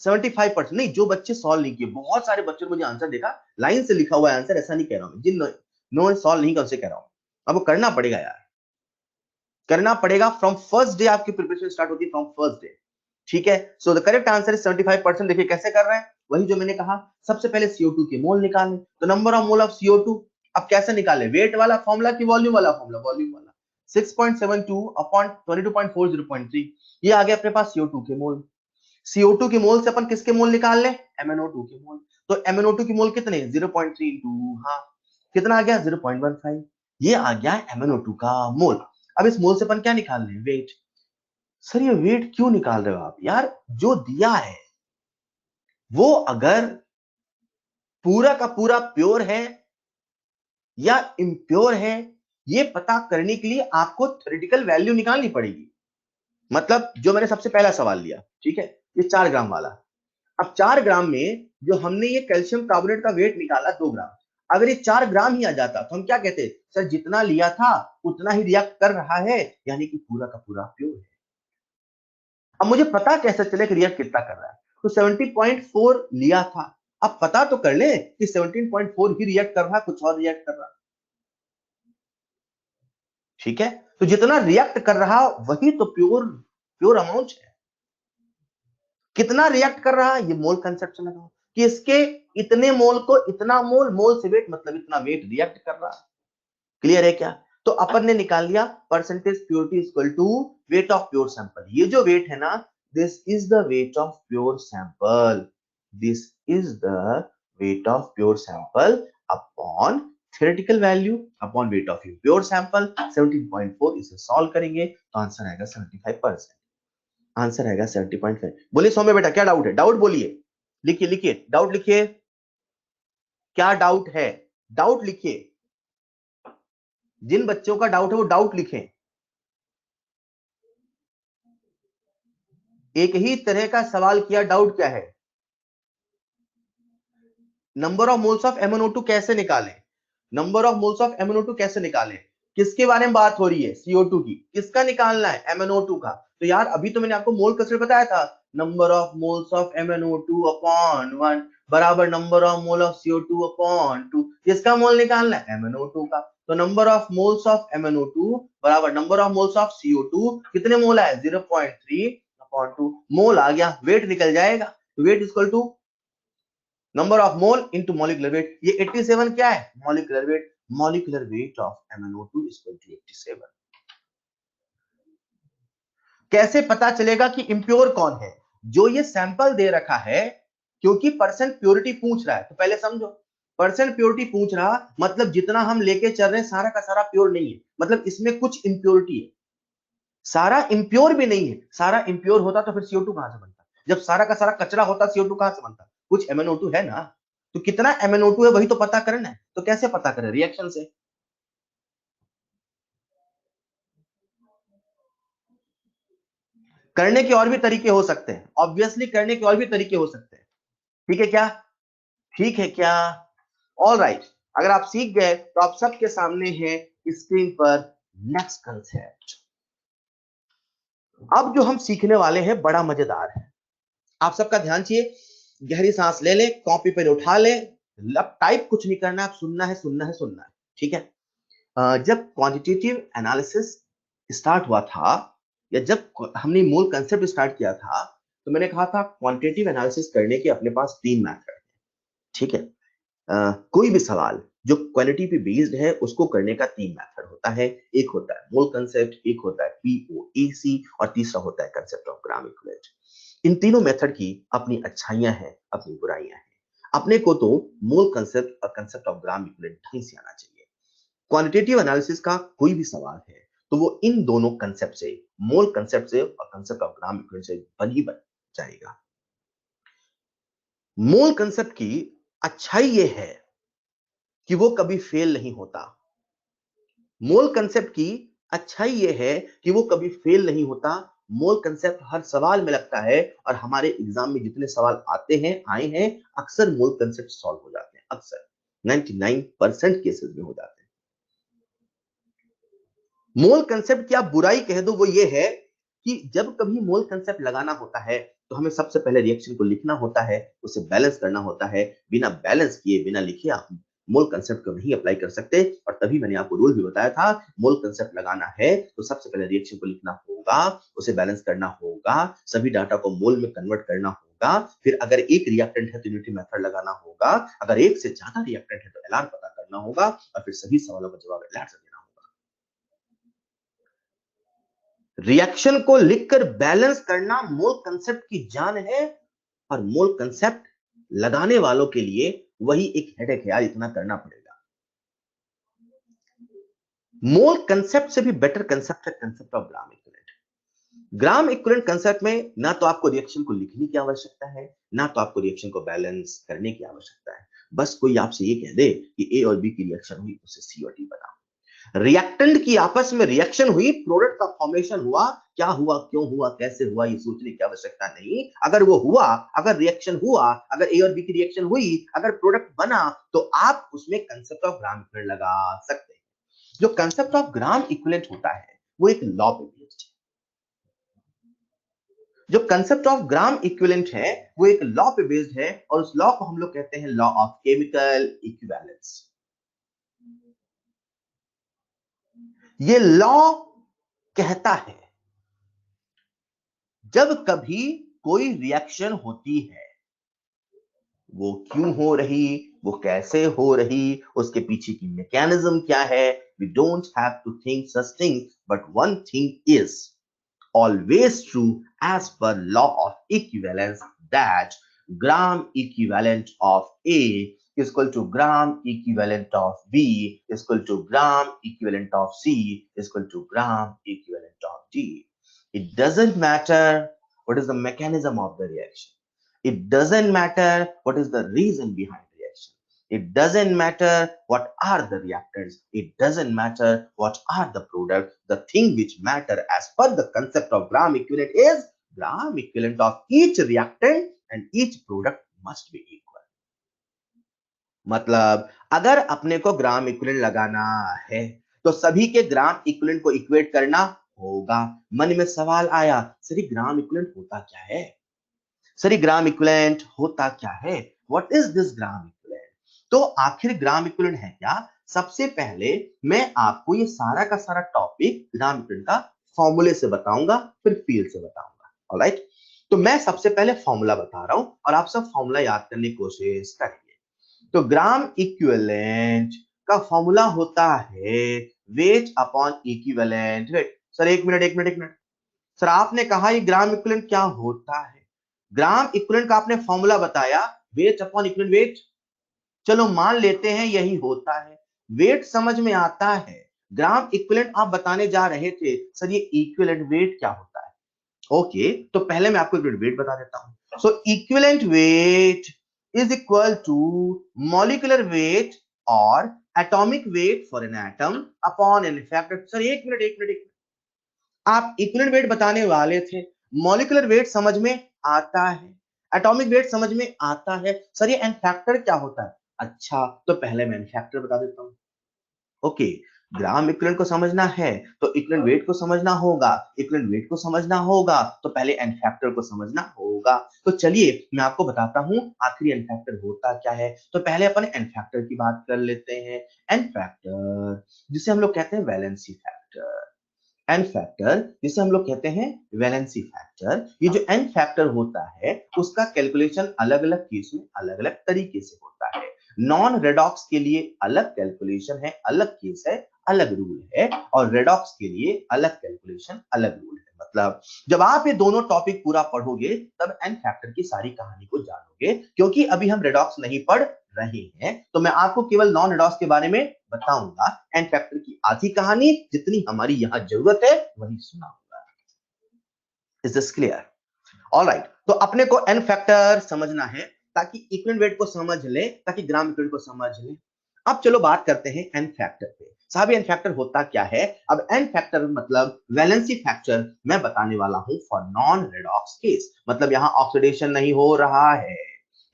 75%। नहीं, जो बच्चे सॉल्व नहीं किए, बहुत सारे बच्चों ने मुझे आंसर देखा, लाइन से लिखा हुआ है आंसर, ऐसा नहीं कह रहा हूं, जिन नो सॉल्व नहीं कर उनसे कह रहा हूं, अब वो करना पड़ेगा यार, करना पड़ेगा। फ्रॉम फर्स्ट डे आपकी प्रिपरेशन स्टार्ट होती है, फ्रॉम फर्स्ट डे, ठीक है। So the correct answer is 75%। देखिए कैसे कर रहे हैं, वही जो मैंने कहा, सबसे पहले CO2 के मोल निकालें, तो number of mole of CO2, अब कैसे निकाले, वेट वाला फॉर्मूला कि वॉल्यूम वाला फॉर्मूला? वॉल्यूम वाला, 6.72 अपॉन 22.4 ये आ गया अपने पास CO2 के मोल। CO2 के मोल से अपन किसके मोल निकाल ले, MnO2 के मोल। तो MnO2 के मोल कितने, 0.3 इंटू, हाँ कितना आ गया, 0.15, ये आ गया MnO2 का मोल। अब इस मोल से अपन क्या निकाल रहे हैं, वेट। सर ये वेट क्यों निकाल रहे हो आप यार, जो दिया है वो अगर पूरा का पूरा प्योर है या इम्प्योर है, ये पता करने के लिए आपको थ्योरेटिकल वैल्यू निकालनी पड़ेगी। मतलब जो मैंने सबसे पहला सवाल लिया, ठीक है, ये 4 ग्राम वाला, अब 4 ग्राम में जो हमने ये कैल्शियम कार्बोनेट का वेट निकाला 2 ग्राम, अगर ये 4 ग्राम ही आ जाता तो हम क्या कहते, सर जितना लिया था उतना ही रिएक्ट कर रहा है, यानी कि पूरा का पूरा प्योर है। अब मुझे पता कैसे चले कि रिएक्ट कितना कर रहा है, तो 70.4 लिया था, अब पता तो कर ले कि 17.4 ही रिएक्ट कर रहा है, कुछ और रिएक्ट कर रहा है, ठीक है। तो जितना रिएक्ट कर रहा वही तो प्योर प्योर अमाउंट है। कितना रिएक्ट कर रहा है, ये मोल कंसेप्ट से लगाओ कि इसके इतने मोल को इतना मोल, मोल से वेट मतलब इतना वेट रिएक्ट कर रहा है। क्लियर है क्या? तो अपन ने निकाल लिया percentage purity equal to weight of pure sample. ये जो वेट है ना, this is the weight of pure sample, this is the weight of pure sample upon theoretical value upon weight of pure sample 17.4। इसे सॉल्व करेंगे तो आंसर आएगा 75%, आंसर आएगा 70.5। बोलिए सौम्य बेटा क्या डाउट है, डाउट बोलिए, लिखिए लिखिए डाउट लिखिए, क्या डाउट है, डाउट लिखिए, जिन बच्चों का डाउट है वो डाउट लिखें। एक ही तरह का सवाल किया, डाउट क्या है? Number of moles of MnO2 कैसे निकालें, number of moles of MnO2 कैसे निकालें, किसके बारे में बात हो रही है, CO2 की, किसका निकालना है, MnO2 का। तो यार अभी तो मैंने आपको मोल कैसे बताया था, number of moles of MnO2 upon 1 बराबर number of mole of CO2 upon 2, किसका मोल निकालना है, MnO2 का। तो number of moles of MnO2 बराबर number of moles of CO2, कितने मोल है 0.3/2 मोल आ गया, वेट निकल जाएगा, weight equal to number of mole into molecular weight. ये 87 क्या है molecular weight, molecular weight of MnO2 equal to 87। कैसे पता चलेगा कि इंप्योर कौन है, जो ये सैंपल दे रखा है, क्योंकि परसेंट प्योरिटी पूछ रहा है, तो पहले समझो परसेंट प्योरिटी पूछ रहा मतलब जितना हम लेके चल रहे हैं सारा का सारा प्योर नहीं है, मतलब इसमें कुछ इंप्योरिटी है, सारा इंप्योर भी नहीं है। सारा इंप्योर होता तो फिर CO2 कहां से बनता, जब सारा का सारा कचरा होता CO2 कहां से बनता, कुछ MnO2 है ना, तो कितना MnO2 है वही तो पता करना है। तो कैसे पता करें, रिएक्शन से। करने के और भी तरीके हो सकते हैं, ऑब्वियसली करने के और भी तरीके हो सकते हैं, ठीक है क्या, ठीक है क्या, ऑल राइट। अगर आप सीख गए तो आप सबके सामने है स्क्रीन पर नेक्स्ट कंसेप्ट। अब जो हम सीखने वाले हैं बड़ा मजेदार है, आप सबका ध्यान चाहिए, गहरी सांस ले ले, कॉपी पे उठा ले, अब टाइप कुछ नहीं करना, आप सुनना है सुनना है सुनना है, ठीक है। जब क्वांटिटेटिव एनालिसिस स्टार्ट हुआ था, या जब हमने मूल कंसेप्ट स्टार्ट किया था, तो मैंने कहा था क्वांटिटेटिव एनालिसिस करने के अपने पास 3 मेथड है, ठीक है। कोई भी सवाल जो क्वालिटी पे बेस्ड है उसको करने का 3 मेथड होता है, एक होता है मोल कंसेप्ट, एक होता है POAC और तीसरा होता है कंसेप्ट ऑफ ग्राम इक्विवेलेंट। इन तीनों मेथड की अपनी अच्छाइयां हैं, अपनी बुराइयां हैं। अपने को तो मोल कंसेप्ट और कंसेप्ट ऑफ ग्राम इक्विवेलेंट ढंग से आना चाहिए। क्वांटिटेटिव एनालिसिस का कोई भी सवाल है तो वो इन दोनों कंसेप्ट से, मोल कंसेप्ट से और कंसेप्ट ऑफ ग्राम इक्विवेलेंट से बन ही बन जाएगा। मोल कंसेप्ट की अच्छाई ये है कि वो कभी फेल नहीं होता। मोल कंसेप्ट की अच्छाई ये है कि वो कभी फेल नहीं होता। मोल कंसेप्ट हर सवाल में लगता है, और हमारे एग्जाम में जितने सवाल आते हैं, आए हैं, अक्सर मोल कंसेप्ट सॉल्व हो जाते हैं, अक्सर 99% केसेस में हो जाते हैं। मोल कंसेप्ट की आप बुराई कह दो वो ये है कि जब कभी मोल कंसेप्ट लगाना होता है तो हमें सबसे पहले रिएक्शन को लिखना होता है, उसे बैलेंस करना होता है। बिना बैलेंस किए, बिना लिखे आप मोल कंसेप्ट को नहीं अप्लाई कर सकते। और तभी मैंने आपको रूल भी बताया था, मोल कंसेप्ट लगाना है तो सबसे पहले रिएक्शन को लिखना होगा, उसे बैलेंस करना होगा, सभी डाटा को मोल में कन्वर्ट करना होगा। फिर अगर एक रिएक्टेंट है तो यूनिटी मेथड लगाना होगा, अगर एक से ज्यादा रिएक्टेंट है तो एलआर पता करना होगा, और फिर सभी सवालों का जवाब एलआर से देना होगा। रिएक्शन को लिखकर बैलेंस करना मोल कंसेप्ट की जान है, और मोल कंसेप्ट लगाने वालों के लिए वही एक हेडेक है यार, इतना करना पड़ेगा। मोल कंसेप्ट से भी बेटर कंसेप्ट है concept of gram equivalent. Gram equivalent concept में ना तो आपको रिएक्शन को लिखने की आवश्यकता है, ना तो आपको रिएक्शन को बैलेंस करने की आवश्यकता है। बस कोई आपसे ये कह दे कि ए और बी की रिएक्शन हुई, उससे सी और डी बना। रिएक्टेंट की आपस में रिएक्शन हुई, प्रोडक्ट का फॉर्मेशन हुआ, क्या हुआ, क्यों हुआ, कैसे हुआ, ये सोचने की आवश्यकता नहीं। अगर वो हुआ, अगर रिएक्शन हुआ, अगर ए और बी की रिएक्शन हुई, अगर प्रोडक्ट बना, तो आप उसमें कंसेप्ट ऑफ ग्राम इक्विवेलेंट लगा सकते हैं। जो कंसेप्ट ऑफ ग्राम इक्विवेलेंट होता है वो एक लॉ पे बेस्ड है। जो कंसेप्ट ऑफ ग्राम इक्विवेलेंट है वो एक लॉ पे बेस्ड है, और उस लॉ को हम लोग कहते हैं लॉ ऑफ केमिकल इक्विवेलेंस। ये लॉ कहता है जब कभी कोई रिएक्शन होती है, वो क्यों हो रही, वो कैसे हो रही, उसके पीछे की मैकेनिज्म क्या है, we don't have to think such things, but one thing is always true as per law of equivalence, that gram equivalent of A is equal to gram equivalent of B is equal to gram equivalent of C is equal to gram equivalent of D. It doesn't matter what is the mechanism of the reaction. It doesn't matter what is the reason behind the reaction. It doesn't matter what are the reactants. It doesn't matter what are the products. The thing which matter as per the concept of gram equivalent is gram equivalent of each reactant and each product must be equal. मतलब अगर अपने को ग्राम इक्विवेलेंट लगाना है तो सभी के ग्राम इक्विवेलेंट को इक्वेट करना होगा। मन में सवाल आया, सर ग्राम इक्विवेलेंट होता क्या है, सर ग्राम इक्विवेलेंट होता क्या है, what is this gram equivalent. तो आखिर ग्राम इक्विवेलेंट है क्या, सबसे पहले मैं आपको ये सारा का सारा टॉपिक ग्राम इक्विवेलेंट का फॉर्मूले से बताऊंगा, फिर फील्ड से बताऊंगा। ऑलराइट, तो मैं सबसे पहले फॉर्मूला बता रहा हूं और आप सब फॉर्मूला याद करने की कोशिश करेंगे। तो ग्राम इक्विवेलेंट का फॉर्मूला होता है weight upon equivalent weight. Sir एक मिनट एक मिनट एक मिनट, सर आपने कहा ये ग्राम इक्विवेलेंट क्या होता है? ग्राम इक्विवेलेंट का आपने फॉर्मूला बताया वेट अपॉन इक्विवेलेंट वेट। चलो मान लेते हैं यही होता है, वेट समझ में आता है। ग्राम इक्विवेलेंट आप बताने जा रहे थे सर ये इक्विवेलेंट वेट क्या होता है? ओके, तो पहले मैं आपको इक्विवेलेंट वेट बता देता हूं। So equivalent weight is equal to molecular weight और atomic weight for an atom upon n factor. Sir एक मिनट एक मिनट एक मिनट, आप इक्विवेलेंट वेट बताने वाले थे, मॉलिक्यूलर वेट समझ में आता है, एटॉमिक वेट समझ में आता है, सर ये एन फैक्टर क्या होता है? अच्छा, तो पहले मैं एन फैक्टर बता देता हूं। ओके, ग्राम इक्विवेलेंट को समझना है तो इक्विवेलेंट वेट को समझना होगा, इक्विवेलेंट वेट को समझना होगा तो पहले एन फैक्टर को समझना होगा। तो चलिए मैं आपको बताता हूं आखिर एन फैक्टर होता क्या है। तो पहले अपन एन फैक्टर की बात कर लेते हैं। एन फैक्टर जिसे हम लोग कहते हैं वैलेंसी फैक्टर, एन फैक्टर जिसे हम लोग कहते हैं वैलेंसी फैक्टर, ये जो एन फैक्टर होता है उसका कैलकुलेशन अलग अलग केस में अलग अलग तरीके से होता है। नॉन रेडॉक्स के लिए अलग कैलकुलेशन है, अलग केस है, अलग रूल है, और रेडॉक्स के लिए अलग कैलकुलेशन अलग रूल है। मतलब जब आप ये दोनों टॉपिक पूरा पढ़ोगे तब एन फैक्टर की सारी कहानी को जानोगे, क्योंकि अभी हम रेडॉक्स नहीं पढ़ रहे हैं तो मैं आपको केवल नॉन रेडॉक्स के बारे में बताऊंगा। एन फैक्टर की आधी कहानी जितनी हमारी यहां जरूरत है वही सुनाऊंगा। Is this clear? ऑलराइट, तो अपने को एन फैक्टर समझना है ताकि इक्विवेलेंट वेट को समझ ले, ताकि ग्राम इक्विवेलेंट को समझ ले। अब चलो बात करते हैं एन फैक्टर पे। साहब एन फैक्टर होता क्या है? अब एन फैक्टर मतलब वैलेंसी फैक्टर मैं बताने वाला हूं फॉर नॉन रेडॉक्स केस। मतलब यहां ऑक्सीडेशन नहीं हो रहा है,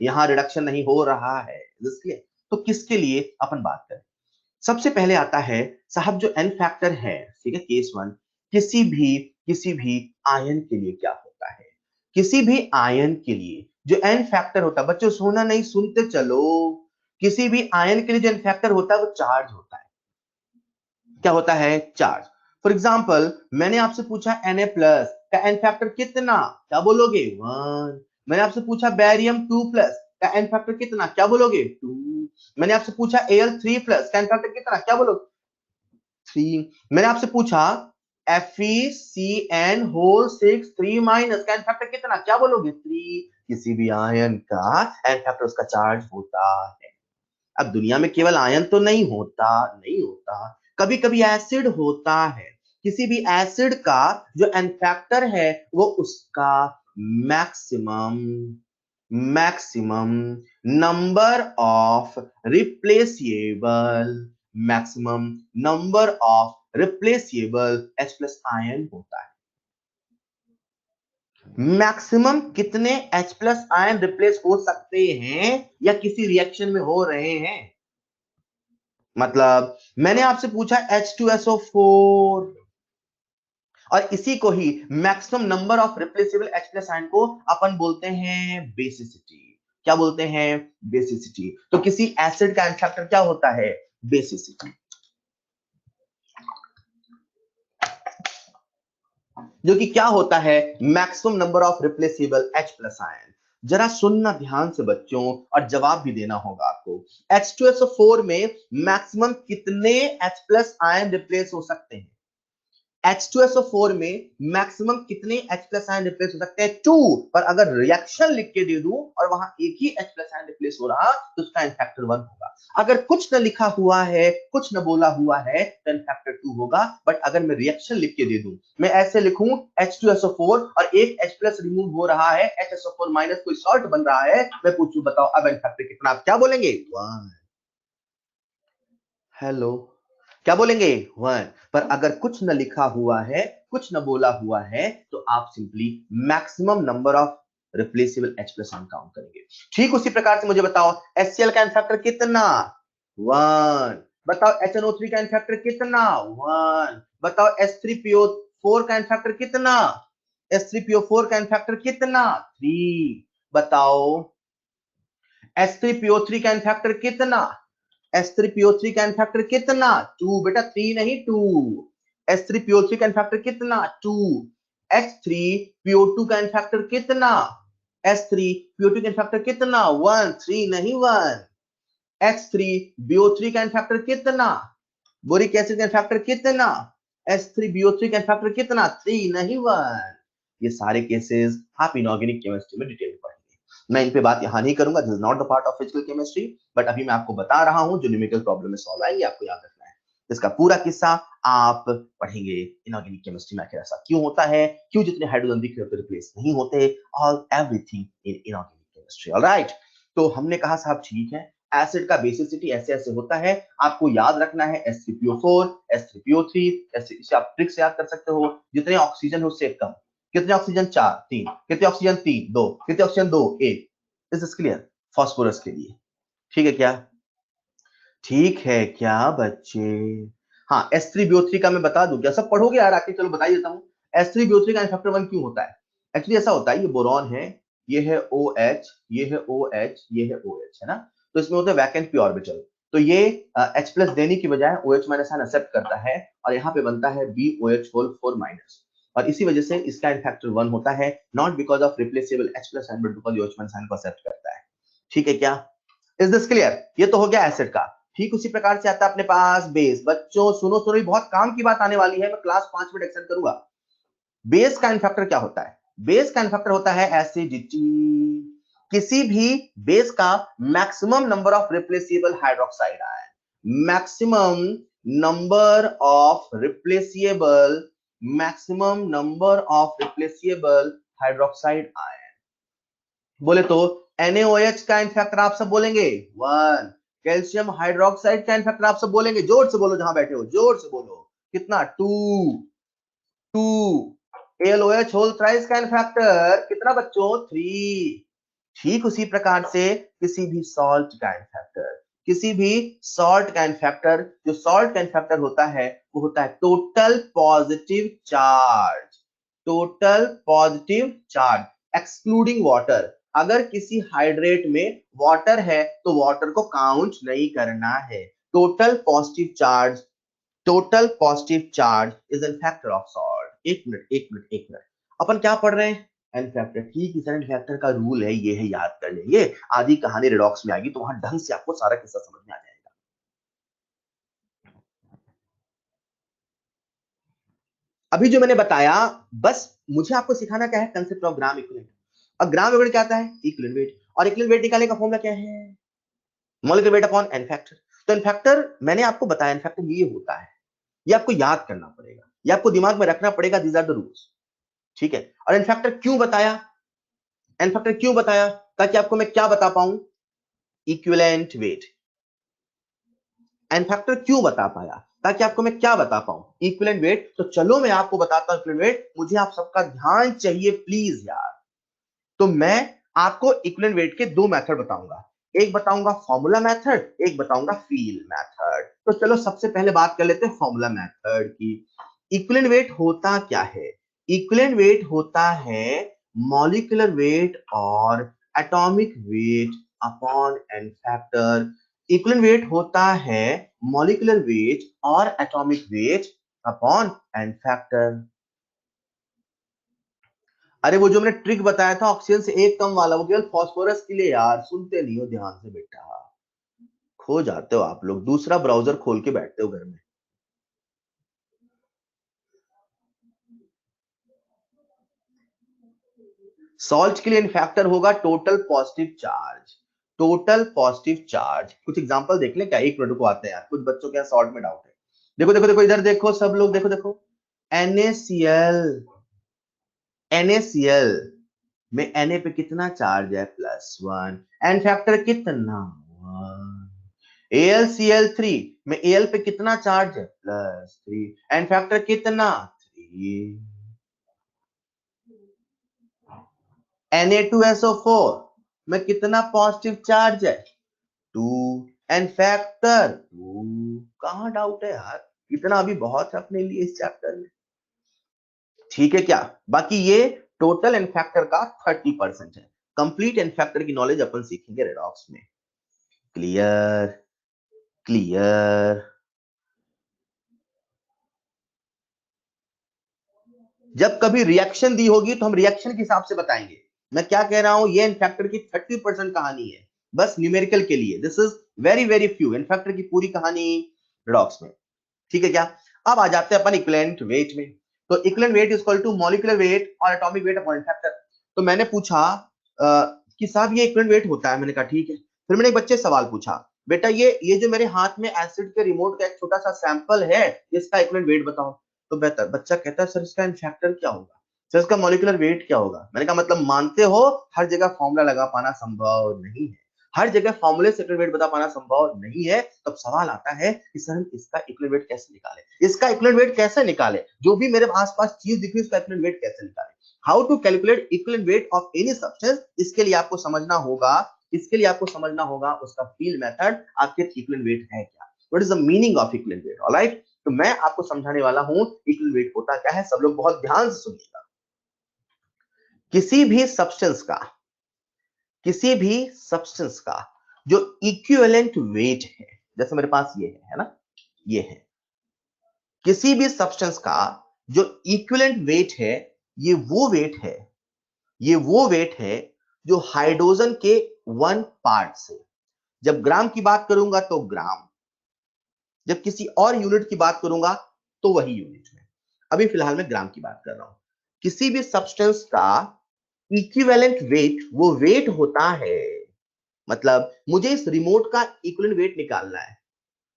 यहां रिडक्शन नहीं हो रहा है, इसलिए तो किसके लिए अपन बात करें? सबसे पहले आता है साहब जो एन फैक्टर है, ठीक है, केस वन, किसी भी आयन के लिए क्या होता है? किसी भी आयन के लिए जो एन फैक्टर होता है, बच्चों सोना नहीं, सुनते चलो, किसी भी आयन के लिए जो एन फैक्टर होता है वो चार्ज होता है। क्या होता है? चार्ज। फॉर एग्जाम्पल मैंने आपसे पूछा Na प्लस का एन फैक्टर कितना, क्या बोलोगे? 1। मैंने आपसे पूछा बैरियम 2 प्लस का एन फैक्टर कितना, क्या बोलोगे? 2। मैंने आपसे पूछा Al3 प्लस का एन फैक्टर कितना, क्या बोलोगे? 3। मैंने आपसे पूछा FeCN होल 6 3 माइनस का एन फैक्टर कितना, क्या बोलोगे? 3। किसी भी आयन का एन फैक्टर उसका चार्ज होता है। अब दुनिया में केवल आयन तो नहीं होता, नहीं होता, कभी कभी एसिड होता है। किसी भी एसिड का जो एन फैक्टर है वो उसका maximum maximum number of replaceable maximum number of replaceable H plus ion होता है। मैक्सिमम कितने H प्लस आयन रिप्लेस हो सकते हैं या किसी रिएक्शन में हो रहे हैं? मतलब मैंने आपसे पूछा H2SO4 और इसी को ही maximum number of replaceable H plus ion को अपन बोलते हैं बेसिसिटी। क्या बोलते हैं? बेसिसिटी। तो किसी एसिड का एन फैक्टर क्या होता है? बेसिसिटी। जो कि क्या होता है? Maximum number of replaceable H plus ion. जरा सुनना ध्यान से बच्चों और जवाब भी देना होगा आपको। H2SO4 में मैक्सिमम कितने H प्लस आयन रिप्लेस हो सकते हैं? H2SO4 में मैक्सिमम कितने H प्लस आयन रिप्लेस हो सकते हैं? 2। पर अगर रिएक्शन लिख के दे दूं और वहां एक ही H प्लस आयन रिप्लेस हो रहा तो उसका एन फैक्टर 1 होगा। अगर कुछ न लिखा हुआ है, कुछ न बोला हुआ है तो एन फैक्टर 2 होगा। बट अगर मैं रिएक्शन लिख के दे दूं, मैं ऐसे लिखूं H2SO4 और एक H प्लस रिमूव हो रहा है, HSO4 माइनस कोई सॉल्ट बन रहा है, मैं पूछूं बताओ अब एन फैक्टर कितना, आप क्या बोलेंगे? 1। हेलो, क्या बोलेंगे? 1। पर अगर कुछ न लिखा हुआ है, कुछ न बोला हुआ है तो आप simply maximum number of replaceable H plus ion count करेंगे। ठीक उसी प्रकार से मुझे बताओ HCl का एन फैक्टर कितना? 1। बताओ HNO3 का एन फैक्टर कितना? 1। बताओ H3PO4 का एन फैक्टर कितना? H3PO4 का एन फैक्टर कितना? 3। बताओ H3PO3 का एन फैक्टर कितना? H3PO3 का इनफैक्टर कितना? 2 बेटा, 3 नहीं 2। H3PO3 का इनफैक्टर कितना? 2। H3PO2 का इनफैक्टर कितना? H3PO2 का इनफैक्टर कितना? 1। 3 नहीं 1। H3BO3 का इनफैक्टर कितना? बोरिक एसिड का इनफैक्टर कितना? H3BO3 का इनफैक्टर कितना? 3 नहीं 1। ये सारे केसेस आप इनऑर्गेनिक केमिस्ट्री में डिटेल में पढ़ेंगे। मैं इन पे बात यहां नहीं करूंगा, this is not the part of physical chemistry, but अभी मैं आपको बता रहा हूं जो न्यूमेरिकल प्रॉब्लम में सॉल्व आएंगे, आपको याद रखना है। इसका पूरा किस्सा आप पढ़ेंगे इनऑर्गेनिक केमिस्ट्री में, आखिर ऐसा क्यों होता है, क्यों जितने हाइड्रोजन दिख रहे होते रिप्लेस नहीं होते, all everything in inorganic chemistry. Alright, तो हमने कहा साहब ठीक है, एसिड का बेसिसिटी ऐसे ऐसे होता है, आपको याद रखना है H3PO4, H3PO3, इसे आप ट्रिक से याद कर सकते हो, जितने ऑक्सीजन हो उससे कम। कितने ऑक्सीजन? 4, 3। कितने ऑक्सीजन? 3, 2। कितने oxygen? 2, 1। This is clear phosphorus के लिए। ठीक है क्या? ठीक है क्या बच्चे? हाँ, H3BO3 का मैं बता दूं क्या? सब पढ़ोगे यार आके, चलो बता ही देता हूं। H3BO3 का इनफैक्टर 1 क्यों होता है? एक्चुअली ऐसा होता है, ये बोरॉन है, ये है OH, ये है OH, ये है OH, है ना? तो इसमें होता है वैकेंट पी ऑर्बिटल। तो ये H प्लस देने की बजाय OH माइनस आयन एक्सेप्ट करता है और यहाँ पे बनता है BOH होल 4 माइनस, और इसी वजह से इसका इनफैक्टर 1 होता है, not because of replaceable H plus ion but because OH minus ion को एक्सेप्ट करता है। ठीक है क्या? Is this clear? ये तो हो गया एसिड का। ठीक उसी प्रकार से आता है अपने पास बेस। बच्चों सुनो सुनो, बहुत काम की बात आने वाली है, मैं क्लास 5 में एक्सटेंड करूंगा। बेस का इनफैक्टर क्या होता है? बेस का इनफैक्टर होता है एसिडिटी। किसी भी बेस का maximum number of replaceable hydroxide ion, maximum number of replaceable, maximum number of replaceable hydroxide ion. बोले तो NaOH का इनफैक्टर आप सब बोलेंगे 1। कैल्शियम हाइड्रोक्साइड का इनफैक्टर आप सब बोलेंगे, जोर से बोलो, जहां बैठे हो जोर से बोलो, कितना? 2। 2। AlOH होल थ्राइस का इनफैक्टर कितना बच्चों? 3। ठीक उसी प्रकार से किसी भी सॉल्ट का इनफैक्टर, किसी भी सॉल्ट का इनफैक्टर, जो सॉल्ट का इनफैक्टर होता है वो होता है total positive charge. Total positive charge excluding water. अगर किसी हाइड्रेट में वाटर है तो वाटर को काउंट नहीं करना है। Total positive charge, total positive charge is n factor of salt. एक मिनट एक मिनट एक मिनट, अपन क्या पढ़ रहे हैं? N factor. ठीक, इस एन फैक्टर का रूल है, ये है, याद कर लेंगे, आधी कहानी रिडॉक्स में आएगी तो वहां ढंग से आपको सारा किस्सा समझ में आ जाएगा। अभी जो मैंने बताया, बस मुझे आपको सिखाना क्या है? Concept of gram equivalent. अब ग्राम इक्विवेलेंट क्या आता है? इक्विवेलेंट वेट, और इक्विवेलेंट वेट निकालने का फॉर्मूला क्या है? Molecular weight upon n factor. तो एन फैक्टर मैंने आपको बताया, एन फैक्टर ये होता है, ये आपको याद करना पड़ेगा, ये आपको दिमाग में रखना पड़ेगा, दीज आर द रूल्स। ठीक है, और एन फैक्टर क्यों बताया? एन फैक्टर क्यों बताया? ताकि आपको मैं क्या बता पाऊं? Equivalent weight. एन फैक्टर क्यों बता पाया? ताकि आपको मैं क्या बता पाऊं? Equivalent weight. तो चलो मैं आपको बताता हूं इक्विवेलेंट वेट, मुझे आप सबका ध्यान चाहिए प्लीज यार। तो मैं आपको इक्विवेलेंट वेट के दो मेथड बताऊंगा, एक बताऊंगा फॉर्मूला मेथड, एक बताऊंगा फील मेथड। तो चलो सबसे पहले बात कर लेते हैं फॉर्मूला मेथड की। इक्विवेलेंट वेट होता क्या है? इक्विवेलेंट वेट होता है मॉलिक्यूलर वेट और atomic weight upon n factor. Equivalent weight होता है मॉलिक्यूलर वेट और atomic weight upon n factor. अरे वो जो मैंने ट्रिक बताया था ऑक्सीजन से एक कम वाला, वो केवल फास्फोरस के लिए यार, सुनते नहीं हो ध्यान से बेटा, खो जाते हो आप लोग, दूसरा ब्राउजर खोल के बैठते हो घर में। सॉल्ट के लिए इनफैक्टर होगा total positive charge. Total positive charge, कुछ एग्जांपल देख ले क्या? एक मिनट को आते हैं यार, कुछ बच्चों के सॉल्ट में डाउट है। देखो देखो देखो, इधर देखो सब लोग, देखो देखो, NaCl। NaCl में Na पे कितना चार्ज है? +1। एन फैक्टर कितना? 1। AlCl3 में Al पे कितना चार्ज है? +3। एन फैक्टर कितना? 3। Na2SO4 में कितना पॉजिटिव चार्ज है? 2। N factor 2। कहां डाउट है यार? इतना अभी बहुत है अपने लिए इस चैप्टर में। ठीक है क्या? बाकी ये टोटल एन फैक्टर का 30% है। कंप्लीट एन फैक्टर की नॉलेज अपन सीखेंगे रेडॉक्स में। क्लियर? क्लियर? जब कभी रिएक्शन दी होगी तो हम रिएक्शन के हिसाब से बताएंगे। मैं क्या कह रहा हूं, ये इन फैक्टर की 30% कहानी है, बस न्यूमेरिकल के लिए। This is very very few. In factor की पूरी कहानी रिडॉक्स में, ठीक है क्या? अब आ जाते हैं अपन इक्विवेलेंट वेट में। तो equivalent weight is equal to molecular weight और एटॉमिक वेट अपॉन फैक्टर। तो मैंने पूछा कि साहब ये इक्विवेलेंट वेट होता है। मैंने कहा ठीक है। फिर मैंने एक बच्चे से सवाल पूछा, बेटा ये जो मेरे हाथ में एसिड के रिमोट का एक छोटा सा सैंपल है, इसका इक्विवेलेंट वेट बताओ। तो बेहतर बच्चा कहता है सर इसका फैक्टर क्या होगा, सर इसका मॉलिक्यूलर वेट क्या होगा। मैंने कहा मतलब मानते हो हर जगह फॉर्मूला लगा पाना संभव नहीं है, हर जगह फॉर्मूले से इक्विवेलेंट वेट बता पाना संभव नहीं है। तब सवाल आता है कि सर हम इसका इक्विवेलेंट वेट कैसे निकालें, इसका इक्विवेलेंट वेट कैसे निकालें, जो भी मेरे आसपास चीज दिख रही है उसका इक्विवेलेंट वेट कैसे निकालें। How to calculate equivalent weight of any substance, इसके लिए आपको समझना होगा, उसका फील्ड मेथड, आखिर इक्विवेलेंट वेट है क्या, what is the meaning of equivalent weight. Alright, तो मैं आपको समझाने वाला हूं इक्विवेलेंट वेट होता क्या है। सब लोग बहुत ध्यान से सुनिएगा। किसी भी सब्सटेंस का जो इक्विवेलेंट वेट है, जैसे मेरे पास ये है ना, ये है, किसी भी सब्सटेंस का जो इक्विवेलेंट वेट है, ये वो वेट है जो हाइड्रोजन के 1 पार्ट से, जब ग्राम की बात करूंगा तो ग्राम, जब किसी और यूनिट की बात करूंगा तो वही यूनिट में। अभी फिलहाल मैं ग्राम की बात कर रहा हूं। किसी भी सब्सटेंस का इक्विवेलेंट वेट वो वेट होता है, मतलब मुझे इस रिमोट का इक्विवेलेंट वेट निकालना है,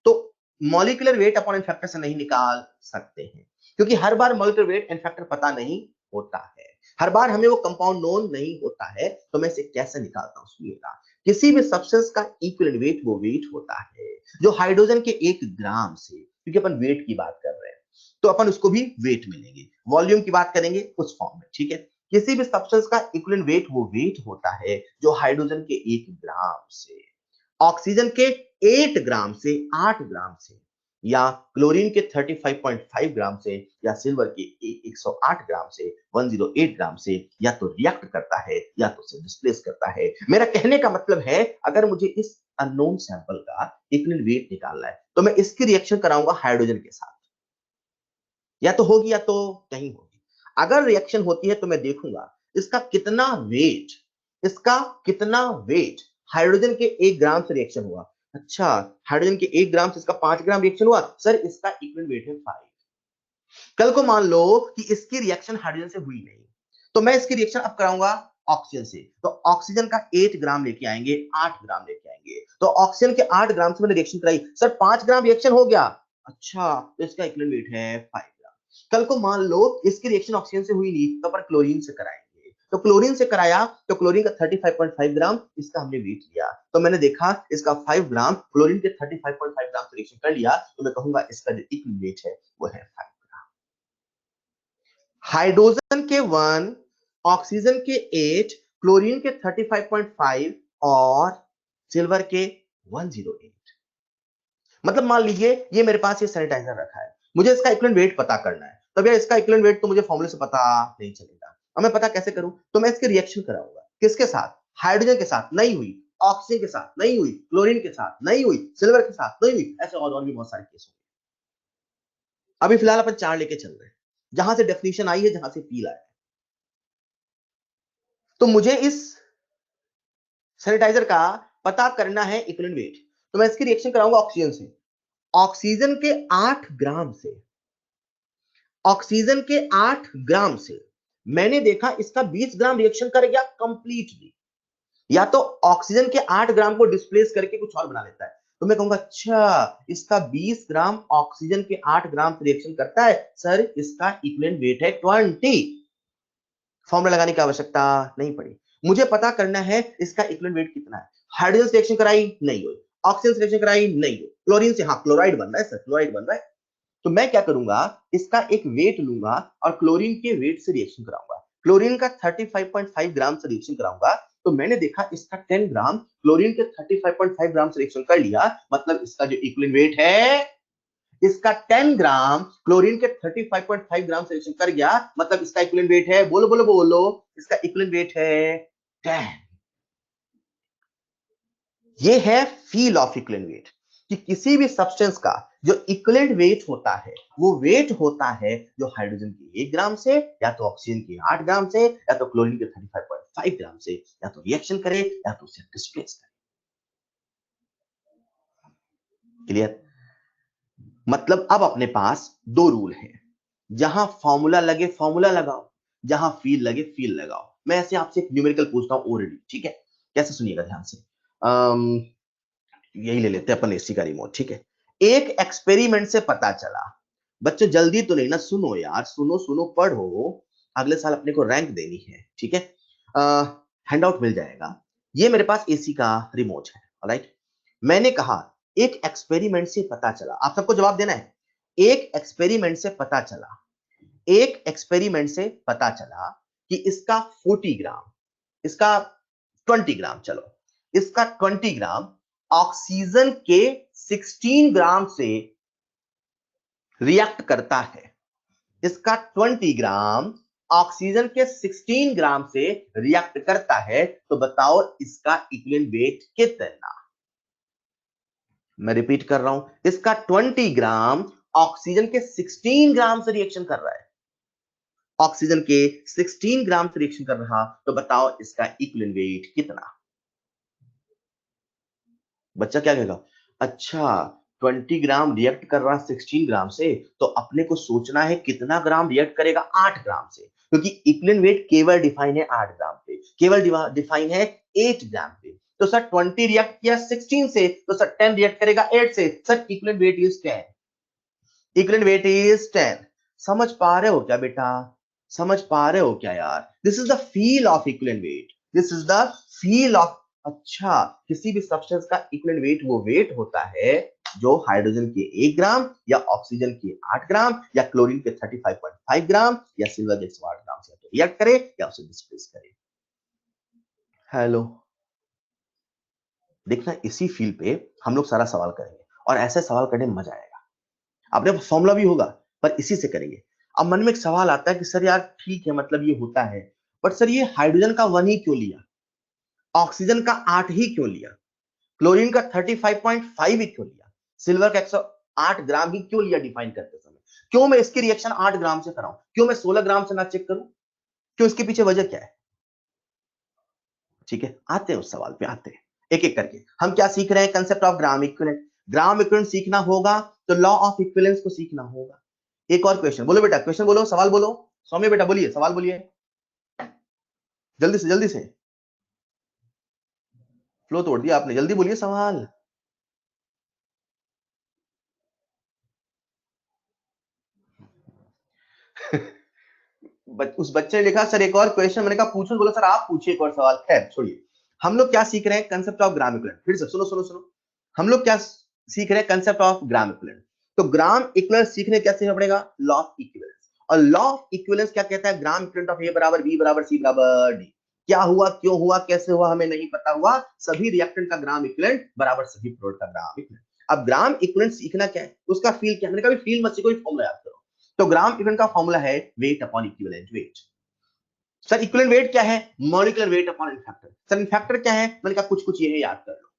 तो मॉलिक्यूलर वेट अपॉन फैक्टर से नहीं निकाल सकते हैं, क्योंकि हर बार मॉलिक्यूलर वेट एंड फैक्टर पता नहीं होता है, हर बार हमें वो कंपाउंड नोन नहीं होता है। तो मैं इसे कैसे निकालता हूं, सुनिएगा। किसी भी सब्सटेंस का इक्विवेलेंट वेट वो वेट होता है जो हाइड्रोजन के 1 ग्राम से, क्योंकि अपन वेट की बात कर रहे हैं तो अपन उसको भी वेट मिलेंगे, वॉल्यूम की बात करेंगे उस फॉर्म में, ठीक है। किसी भी सब्सटेंस का इक्विवेलेंट वेट वो वेट होता है जो हाइड्रोजन के 1 ग्राम से, ऑक्सीजन के 8 ग्राम से 8 ग्राम से, या क्लोरीन के 35.5 ग्राम से, या सिल्वर के 108 ग्राम से, 108 ग्राम से, या तो रिएक्ट करता है या तो उसे डिस्प्लेस करता है। मेरा कहने का मतलब है, अगर मुझे इस अननोन सैंपल का इक्विवेलेंट वेट निकालना है तो मैं इसकी रिएक्शन कराऊंगा हाइड्रोजन के साथ, या तो होगी या तो नहीं होगी। अगर रिएक्शन होती है तो मैं देखूंगा इसका कितना वेट हाइड्रोजन के 1 ग्राम से रिएक्शन हुआ। अच्छा, हाइड्रोजन के 1 ग्राम से इसका 5 ग्राम रिएक्शन हुआ, सर इसका इक्विवेलेंट वेट है 5। कल को मान लो कि इसकी रिएक्शन हाइड्रोजन से हुई नहीं, तो मैं इसकी रिएक्शन अब कराऊंगा ऑक्सीजन से, तो ऑक्सीजन का 8 ग्राम लेके आएंगे, 8 ग्राम लेके आएंगे, तो ऑक्सीजन के 8 ग्राम से मैंने रिएक्शन कराई, सर 5 ग्राम रिएक्शन हो गया। अच्छा, तो इसका इक्विवेलेंट वेट है 5 ग्राम। कल को मान लो इसकी रिएक्शन ऑक्सीजन से हुई नहीं, तो अपन क्लोरीन से कराएंगे, तो क्लोरीन से कराया तो क्लोरीन का 35.5 ग्राम, इसका हमने वेट लिया, तो मैंने देखा इसका 5 ग्राम, क्लोरीन के 35.5 ग्राम से रिएक्शन कर लिया, तो मैं कहूंगा इसका जो इक्विवेलेंट वेट है वो है 5। हाइड्रोजन के 1, ऑक्सीजन के 8, क्लोरीन के 35.5 और सिल्वर के 108। मतलब मान लीजिए ये मेरे पास ये सैनिटाइजर रखा है, मुझे इसका इक्विवेलेंट वेट पता करना है। तब यार इसका इक्विवेलेंट वेट तो मुझे फॉर्मूले से पता नहीं चलेगा, अब मैं पता कैसे करूं? तो मैं इसकी रिएक्शन कराऊंगा, किसके साथ? हाइड्रोजन के साथ नहीं हुई, ऑक्सीजन के साथ नहीं हुई, क्लोरीन के साथ नहीं हुई, सिल्वर के साथ नहीं हुई, ऐसे और भी बहुत सारे केस होंगे। अभी फिलहाल अपन 4 लेके चल रहे हैं, जहां से डेफिनेशन आई है, जहां से फील आया है। तो मुझे इस सैनिटाइजर का पता करना है इक्विवेलेंट वेट, तो मैं इसकी रिएक्शन कराऊंगा ऑक्सीजन से। ऑक्सीजन के 8 ग्राम से, ऑक्सीजन के 8 ग्राम से मैंने देखा इसका 20 ग्राम रिएक्शन कर गया कंप्लीटली, या तो ऑक्सीजन के 8 ग्राम को डिस्प्लेस करके कुछ और बना लेता है, तो मैं कहूंगा अच्छा इसका 20 ग्राम ऑक्सीजन के 8 ग्राम से रिएक्शन करता है, सर इसका इक्विवेलेंट वेट है 20। फॉर्मूला लगाने की आवश्यकता नहीं पड़ी, मुझे पता करना है इसका इक्विवेलेंट वेट कितना है। हाइड्रोजन से रिएक्शन कराई नहीं हुई, ऑक्सीजन से रिएक्शन कराई नहीं हुई, क्लोरीन से, हाँ क्लोराइड बन रहा है सर, क्लोराइड बन रहा है, तो मैं क्या करूंगा, इसका एक वेट लूंगा और क्लोरीन के वेट से रिएक्शन कराऊंगा। क्लोरीन का 35.5 ग्राम से रिएक्शन कराऊंगा, तो मैंने देखा इसका 10 ग्राम क्लोरीन के 35.5 ग्राम से रिएक्शन कर लिया, मतलब इसका जो इक्विवेलेंट वेट है, इसका 10 ग्राम क्लोरीन के 35.5 ग्राम से रिएक्शन कर गया, मतलब इसका इक्विवेलेंट वेट है, बोलो बोलो बोलो, इसका इक्विवेलेंट वेट है 10। ये है फील ऑफ इक्विवेलेंट वेट। कि किसी भी सब्सटेंस का जो इक्विवेलेंट वेट होता है वो वेट होता है जो हाइड्रोजन के 1 ग्राम से, या तो ऑक्सीजन के 8 ग्राम से, या तो क्लोरीन के 35.5 ग्राम से, या तो रिएक्शन करे या तो उसे डिस्प्लेस करे। क्लियर? मतलब अब अपने पास दो रूल हैं, जहां फॉर्मूला लगे फॉर्मूला लगाओ, जहां फील लगे फील लगाओ। मैं ऐसे आपसे एक न्यूमेरिकल पूछता हूं ऑलरेडी, ठीक है? कैसे सुनिएगा ध्यान से। यही ले लेते हैं अपन एसी का रिमोट, ठीक है? एक एक्सपेरिमेंट से पता चला, बच्चों जल्दी तो नहीं ना, सुनो यार, सुनो सुनो, पढ़ो, अगले साल अपने को रैंक देनी है, ठीक है? हैंडआउट मिल जाएगा। ये मेरे पास एसी का रिमोट है, ऑलराइट? मैंने कहा एक एक्सपेरिमेंट से पता चला, आप सबको जवाब देना है। एक एक्सपेरिमेंट से पता चला, एक एक्सपेरिमेंट से पता चला कि इसका 40 ग्राम, इसका 20 ग्राम, चलो इसका 20 ग्राम ऑक्सीजन के 16 ग्राम से रिएक्ट करता है। इसका 20 ग्राम ऑक्सीजन के 16 ग्राम से रिएक्ट करता है, तो बताओ इसका इक्विवेलेंट वेट कितना? मैं रिपीट कर रहा हूं, इसका 20 ग्राम ऑक्सीजन के 16 ग्राम से रिएक्शन कर रहा है, ऑक्सीजन के 16 ग्राम से रिएक्शन कर रहा, तो बताओ इसका इक्विवेलेंट वेट कितना? बच्चा क्या कहेगा? अच्छा, 20 ग्राम रिएक्ट कर रहा 16 ग्राम से, तो अपने को सोचना है कितना ग्राम रिएक्ट करेगा 8 ग्राम से, क्योंकि इक्विवेलेंट वेट केवल डिफाइन है 8 ग्राम पे, केवल डिफाइन है 8 ग्राम पे। तो सर 20 रिएक्ट किया 16 से, तो सर 10 रिएक्ट करेगा 8 से, sir equivalent weight is 10, equivalent weight is 10। समझ पा रहे हो क्या बेटा? समझ पा रहे हो क्या यार? This is the feel of equivalent wait, this is the feel of. अच्छा, किसी भी सब्सटेंस का इक्विवेलेंट वेट वो वेट होता है जो हाइड्रोजन के 1 ग्राम, या ऑक्सीजन के 8 ग्राम, या क्लोरीन के 35.5 ग्राम, या सिल्वर के 108 ग्राम से तो रिएक्ट करे या उसे डिस्प्लेस करे। हेलो, देखना इसी फील पे हम लोग सारा सवाल करेंगे, और ऐसे सवाल करने में मजा आएगा। अपने पास फॉर्मूला भी होगा, पर इसी से करेंगे। अब मन में एक सवाल आता है कि सर यार ठीक है, मतलब ये होता है, बट सर ये हाइड्रोजन का 1 ही क्यों लिया, ऑक्सीजन का 8 ही क्यों लिया, क्लोरीन का 35.5 ही क्यों लिया, सिल्वर का 108 ग्राम ही क्यों लिया डिफाइन करते समय? क्यों मैं इसकी रिएक्शन 8 ग्राम से कराऊं, क्यों मैं 16 ग्राम से ना चेक करूं? क्यों, इसके पीछे वजह क्या है? ठीक है, आते हैं उस सवाल पे, आते हैं एक एक करके। हम क्या सीख रहे हैं? Concept of gram equivalent. Gram equivalent सीखना होगा तो लॉ ऑफ इक्विवेलेंस को सीखना होगा। एक और क्वेश्चन बोलो बेटा, क्वेश्चन बोलो, सवाल बोलो। सौम्य बेटा बोलिए, सवाल बोलिए, जल्दी से जल्दी से। फ्लो तोड़ दिया आपने, जल्दी बोलिए सवाल। उस बच्चे ने लिखा सर एक और क्वेश्चन, मैंने कहा पूछो, बोला सर आप पूछिए एक और सवाल। खैर छोड़िए, हम लोग क्या सीख रहे हैं? Concept of gram equivalent. फिर से सुनो सुनो सुनो, हम लोग क्या सीख रहे हैं? Concept of gram equivalent. तो ग्राम इक्विवेलेंट सीखने क्या सीखना पड़ेगा? Law of equivalence. और लॉ ऑफ इक्विवेलेंस क्या कहता है? ग्राम इक्विवेलेंट ऑफ ए बराबर बी बराबर सी बराबर डी। क्या हुआ, क्यों हुआ, कैसे हुआ, हमें नहीं पता हुआ, सभी रिएक्टेंट का ग्राम इक्विवेलेंट बराबर सभी प्रोडक्ट का ग्राम इक्विवेलेंट। अब ग्राम इक्विवेलेंट सीखना क्या है? उसका फील क्या है? मैंने कहा फील मत सीखो, फॉर्मूला याद करो। तो ग्राम इक्विवेलेंट का फॉर्मूला है weight upon equivalent weight. Sir equivalent weight क्या है? Molecular weight upon n factor. Sir n factor क्या है? मैंने कहा कुछ कुछ ये है, याद कर लो।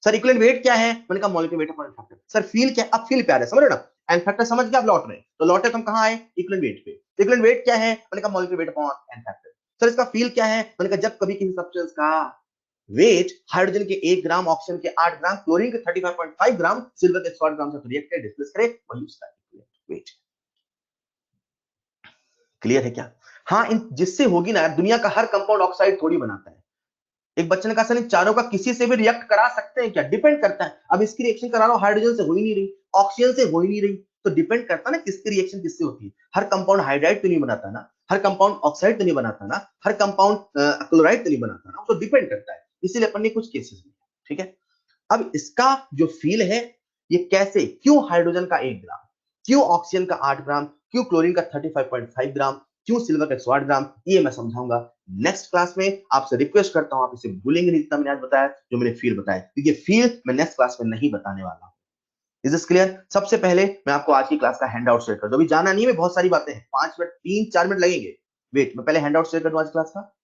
सर इक्विवेलेंट वेट क्या है? मैंने कहा molecular weight upon n factor. Sir feel क्या? अब फील प्यार है, समझ रहे ना? इनफैक्टर समझ के आप लौट रहे, तो लौटे तो हम कहां आए? इक्विवेलेंट वेट पे। इक्विवेलेंट वेट क्या है? मैंने कहा molecular weight upon n factor. Sir इसका फील क्या है? मैंने कहा जब कभी किसी सब्सटेंस का वेट हाइड्रोजन के 1 ग्राम, ऑक्सीजन के 8 ग्राम, क्लोरीन के 35.5 ग्राम, सिल्वर के 100 ग्राम से रिएक्ट करे, डिस्प्लेस करे, वही उसका इक्विवेलेंट वेट। क्लियर है क्या? हाँ, इन जिससे होगी ना, दुनिया का हर कंपाउंड ऑक्साइड थोड़ी बनाता है। एक बच्चे ने कहा सर इन चारों का किसी से भी रिएक्ट करा सकते हैं क्या? डिपेंड करता है। अब इसकी रिएक्शन करा रहा हूं, हाइड्रोजन से हो ही नहीं रही, ऑक्सीजन से हो ही नहीं रही, तो डिपेंड करता है ना किसकी रिएक्शन किससे होती है। हर कंपाउंड हाइड्राइड तो नहीं बनाता ना, हर कंपाउंड ऑक्साइड तो नहीं बनाता ना, हर कंपाउंड क्लोराइड तो नहीं बनाता ना, तो डिपेंड करता है। इसीलिए अपन ने कुछ केसेस में, ठीक है। अब इसका जो फील है, ये कैसे, क्यों हाइड्रोजन का 1 ग्राम, क्यों ऑक्सीजन का 8 ग्राम, क्यों क्लोरीन का 35.5 ग्राम, क्यों सिल्वर का 108 ग्राम, ये मैं समझाऊंगा नेक्स्ट क्लास में। आपसे रिक्वेस्ट करता हूं आप इसे भूलेंगे नहीं जितना मैंने आज बताया, जो मैंने फील बताया, क्योंकि फील मैं नेक्स्ट क्लास में नहीं बताने वाला हूं। Is this clear? सबसे पहले मैं आपको आज की क्लास का हैंड आउट शेयर कर दूं, अभी जाना नहीं है, बहुत सारी बातें हैं, 5 मिनट 3-4 मिनट लगेंगे। वेट, मैं पहले हैंड आउट शेयर कर दूं आज क्लास का।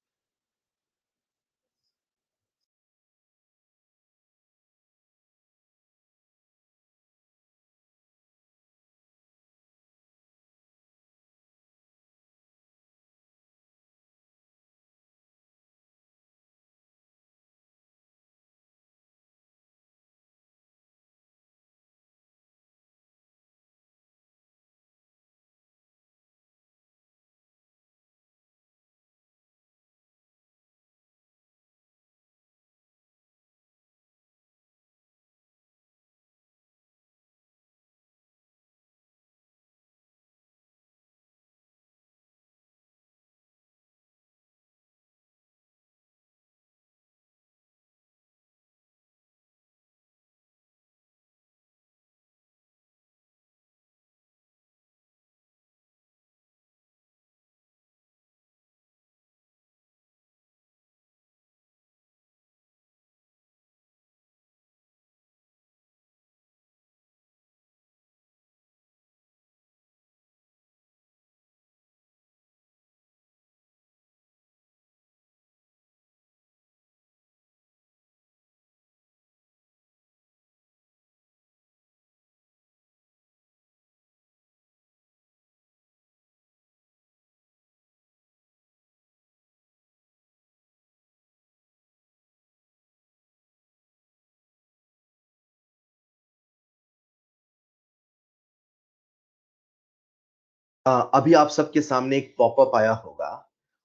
अभी आप सबके सामने एक पॉपअप आया होगा।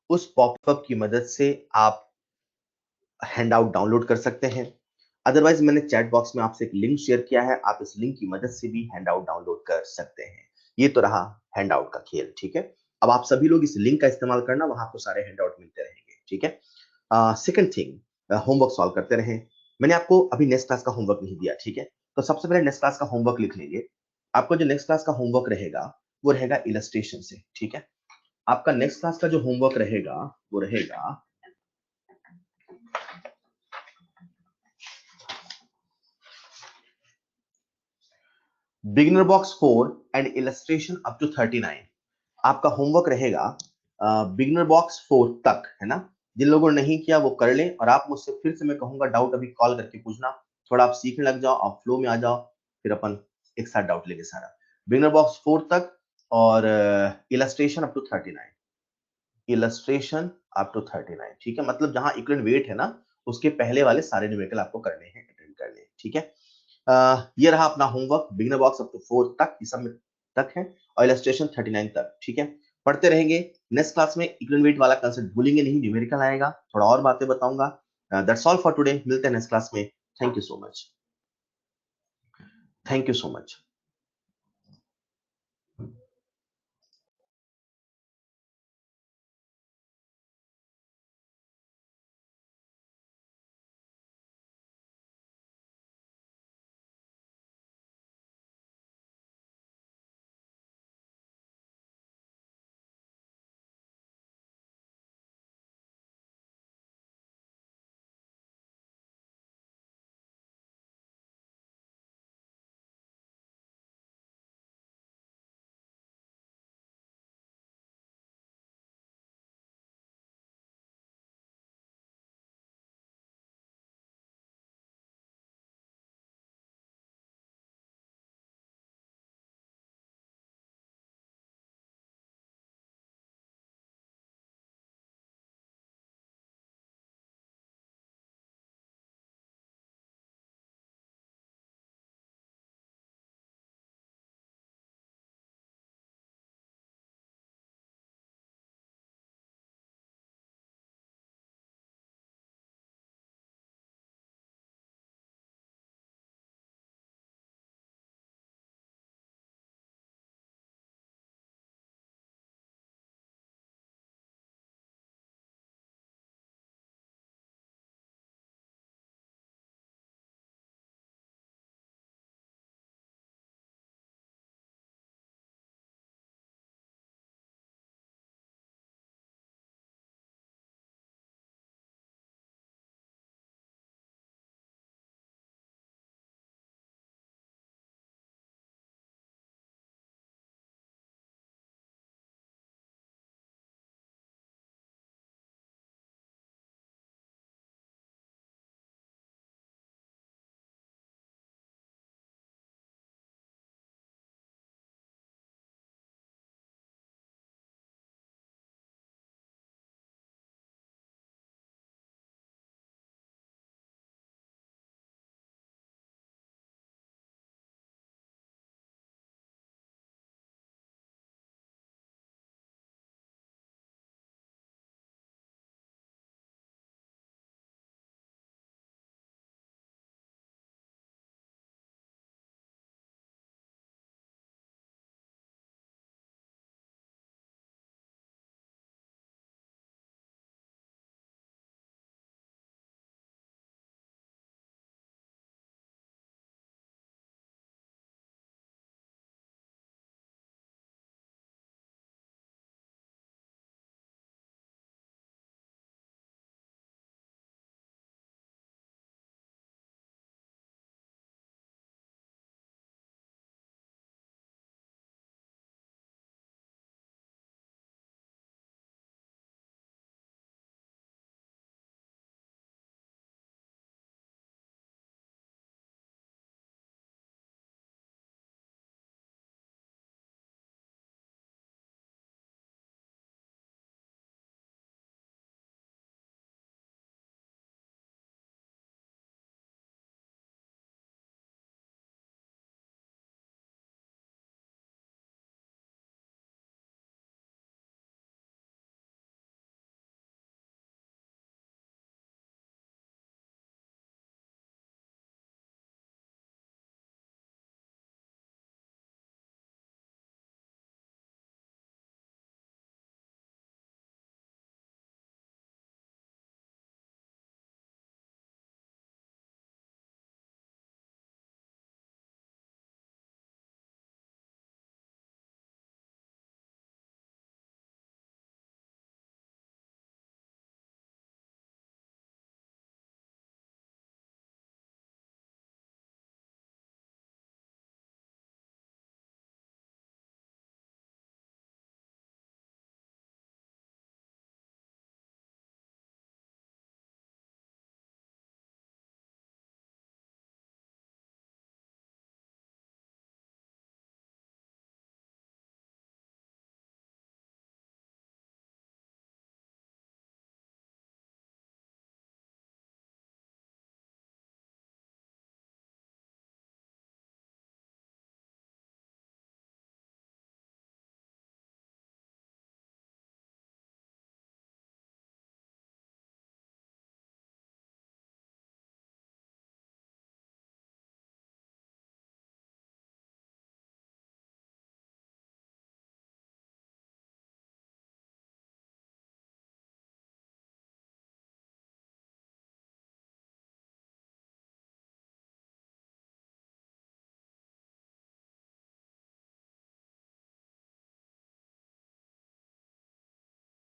उस पॉपअप की मदद से आप हैंडआउट डाउनलोड कर सकते हैं। अदरवाइज मैंने चैट बॉक्स में आपसे एक लिंक शेयर किया है, आप इस लिंक की मदद से भी हैंडआउट डाउनलोड कर सकते हैं। ये तो रहा हैंडआउट का खेल, ठीक है। अब आप सभी लोग इस लिंक का इस्तेमाल करना, वहां आपको सारे हैंडआउट मिलते रहेंगे, ठीक है। सेकंड थिंग, होमवर्क सॉल्व करते रहें। मैंने आपको अभी नेक्स्ट क्लास का होमवर्क नहीं दिया, ठीक है। तो सबसे पहले नेक्स्ट क्लास का होमवर्क लिख लेंगे। आपको जो नेक्स्ट क्लास का होमवर्क रहेगा वो रहेगा इलस्ट्रेशन से, ठीक है। आपका नेक्स्ट क्लास का जो होमवर्क रहेगा वो रहेगा beginner box 4 and illustration up to 39। आपका होमवर्क रहेगा बिगिनर बॉक्स 4 तक, है ना। जिन लोगों ने नहीं किया वो कर लें, और आप मुझसे फिर से मैं कहूंगा डाउट अभी कॉल करके पूछना। थोड़ा आप सीखने लग जाओ, आप फ्लो में आ जाओ, फिर अपन एक साथ डाउट लेंगे सारा। बिगिनर बॉक्स 4 तक और illustration up to 39। Illustration up to 39, ठीक है। मतलब जहां इक्वलेंट वेट है ना, उसके पहले वाले सारे न्यूमेरिकल आपको करने हैं, अटेंड करने हैं, ठीक है। ये रहा अपना homework. Beginner box up to 4 तक, ये सब में तक है, और इलस्ट्रेशन 39 तक, ठीक है। पढ़ते रहेंगे। नेक्स्ट क्लास में इक्वलेंट वेट वाला कंसेप्ट भूलेंगे नहीं, न्यूमेरिकल आएगा, थोड़ा और बातें बताऊंगा। That's all for today. मिलते हैं नेक्स्ट क्लास में। Thank you so much. Thank you so much.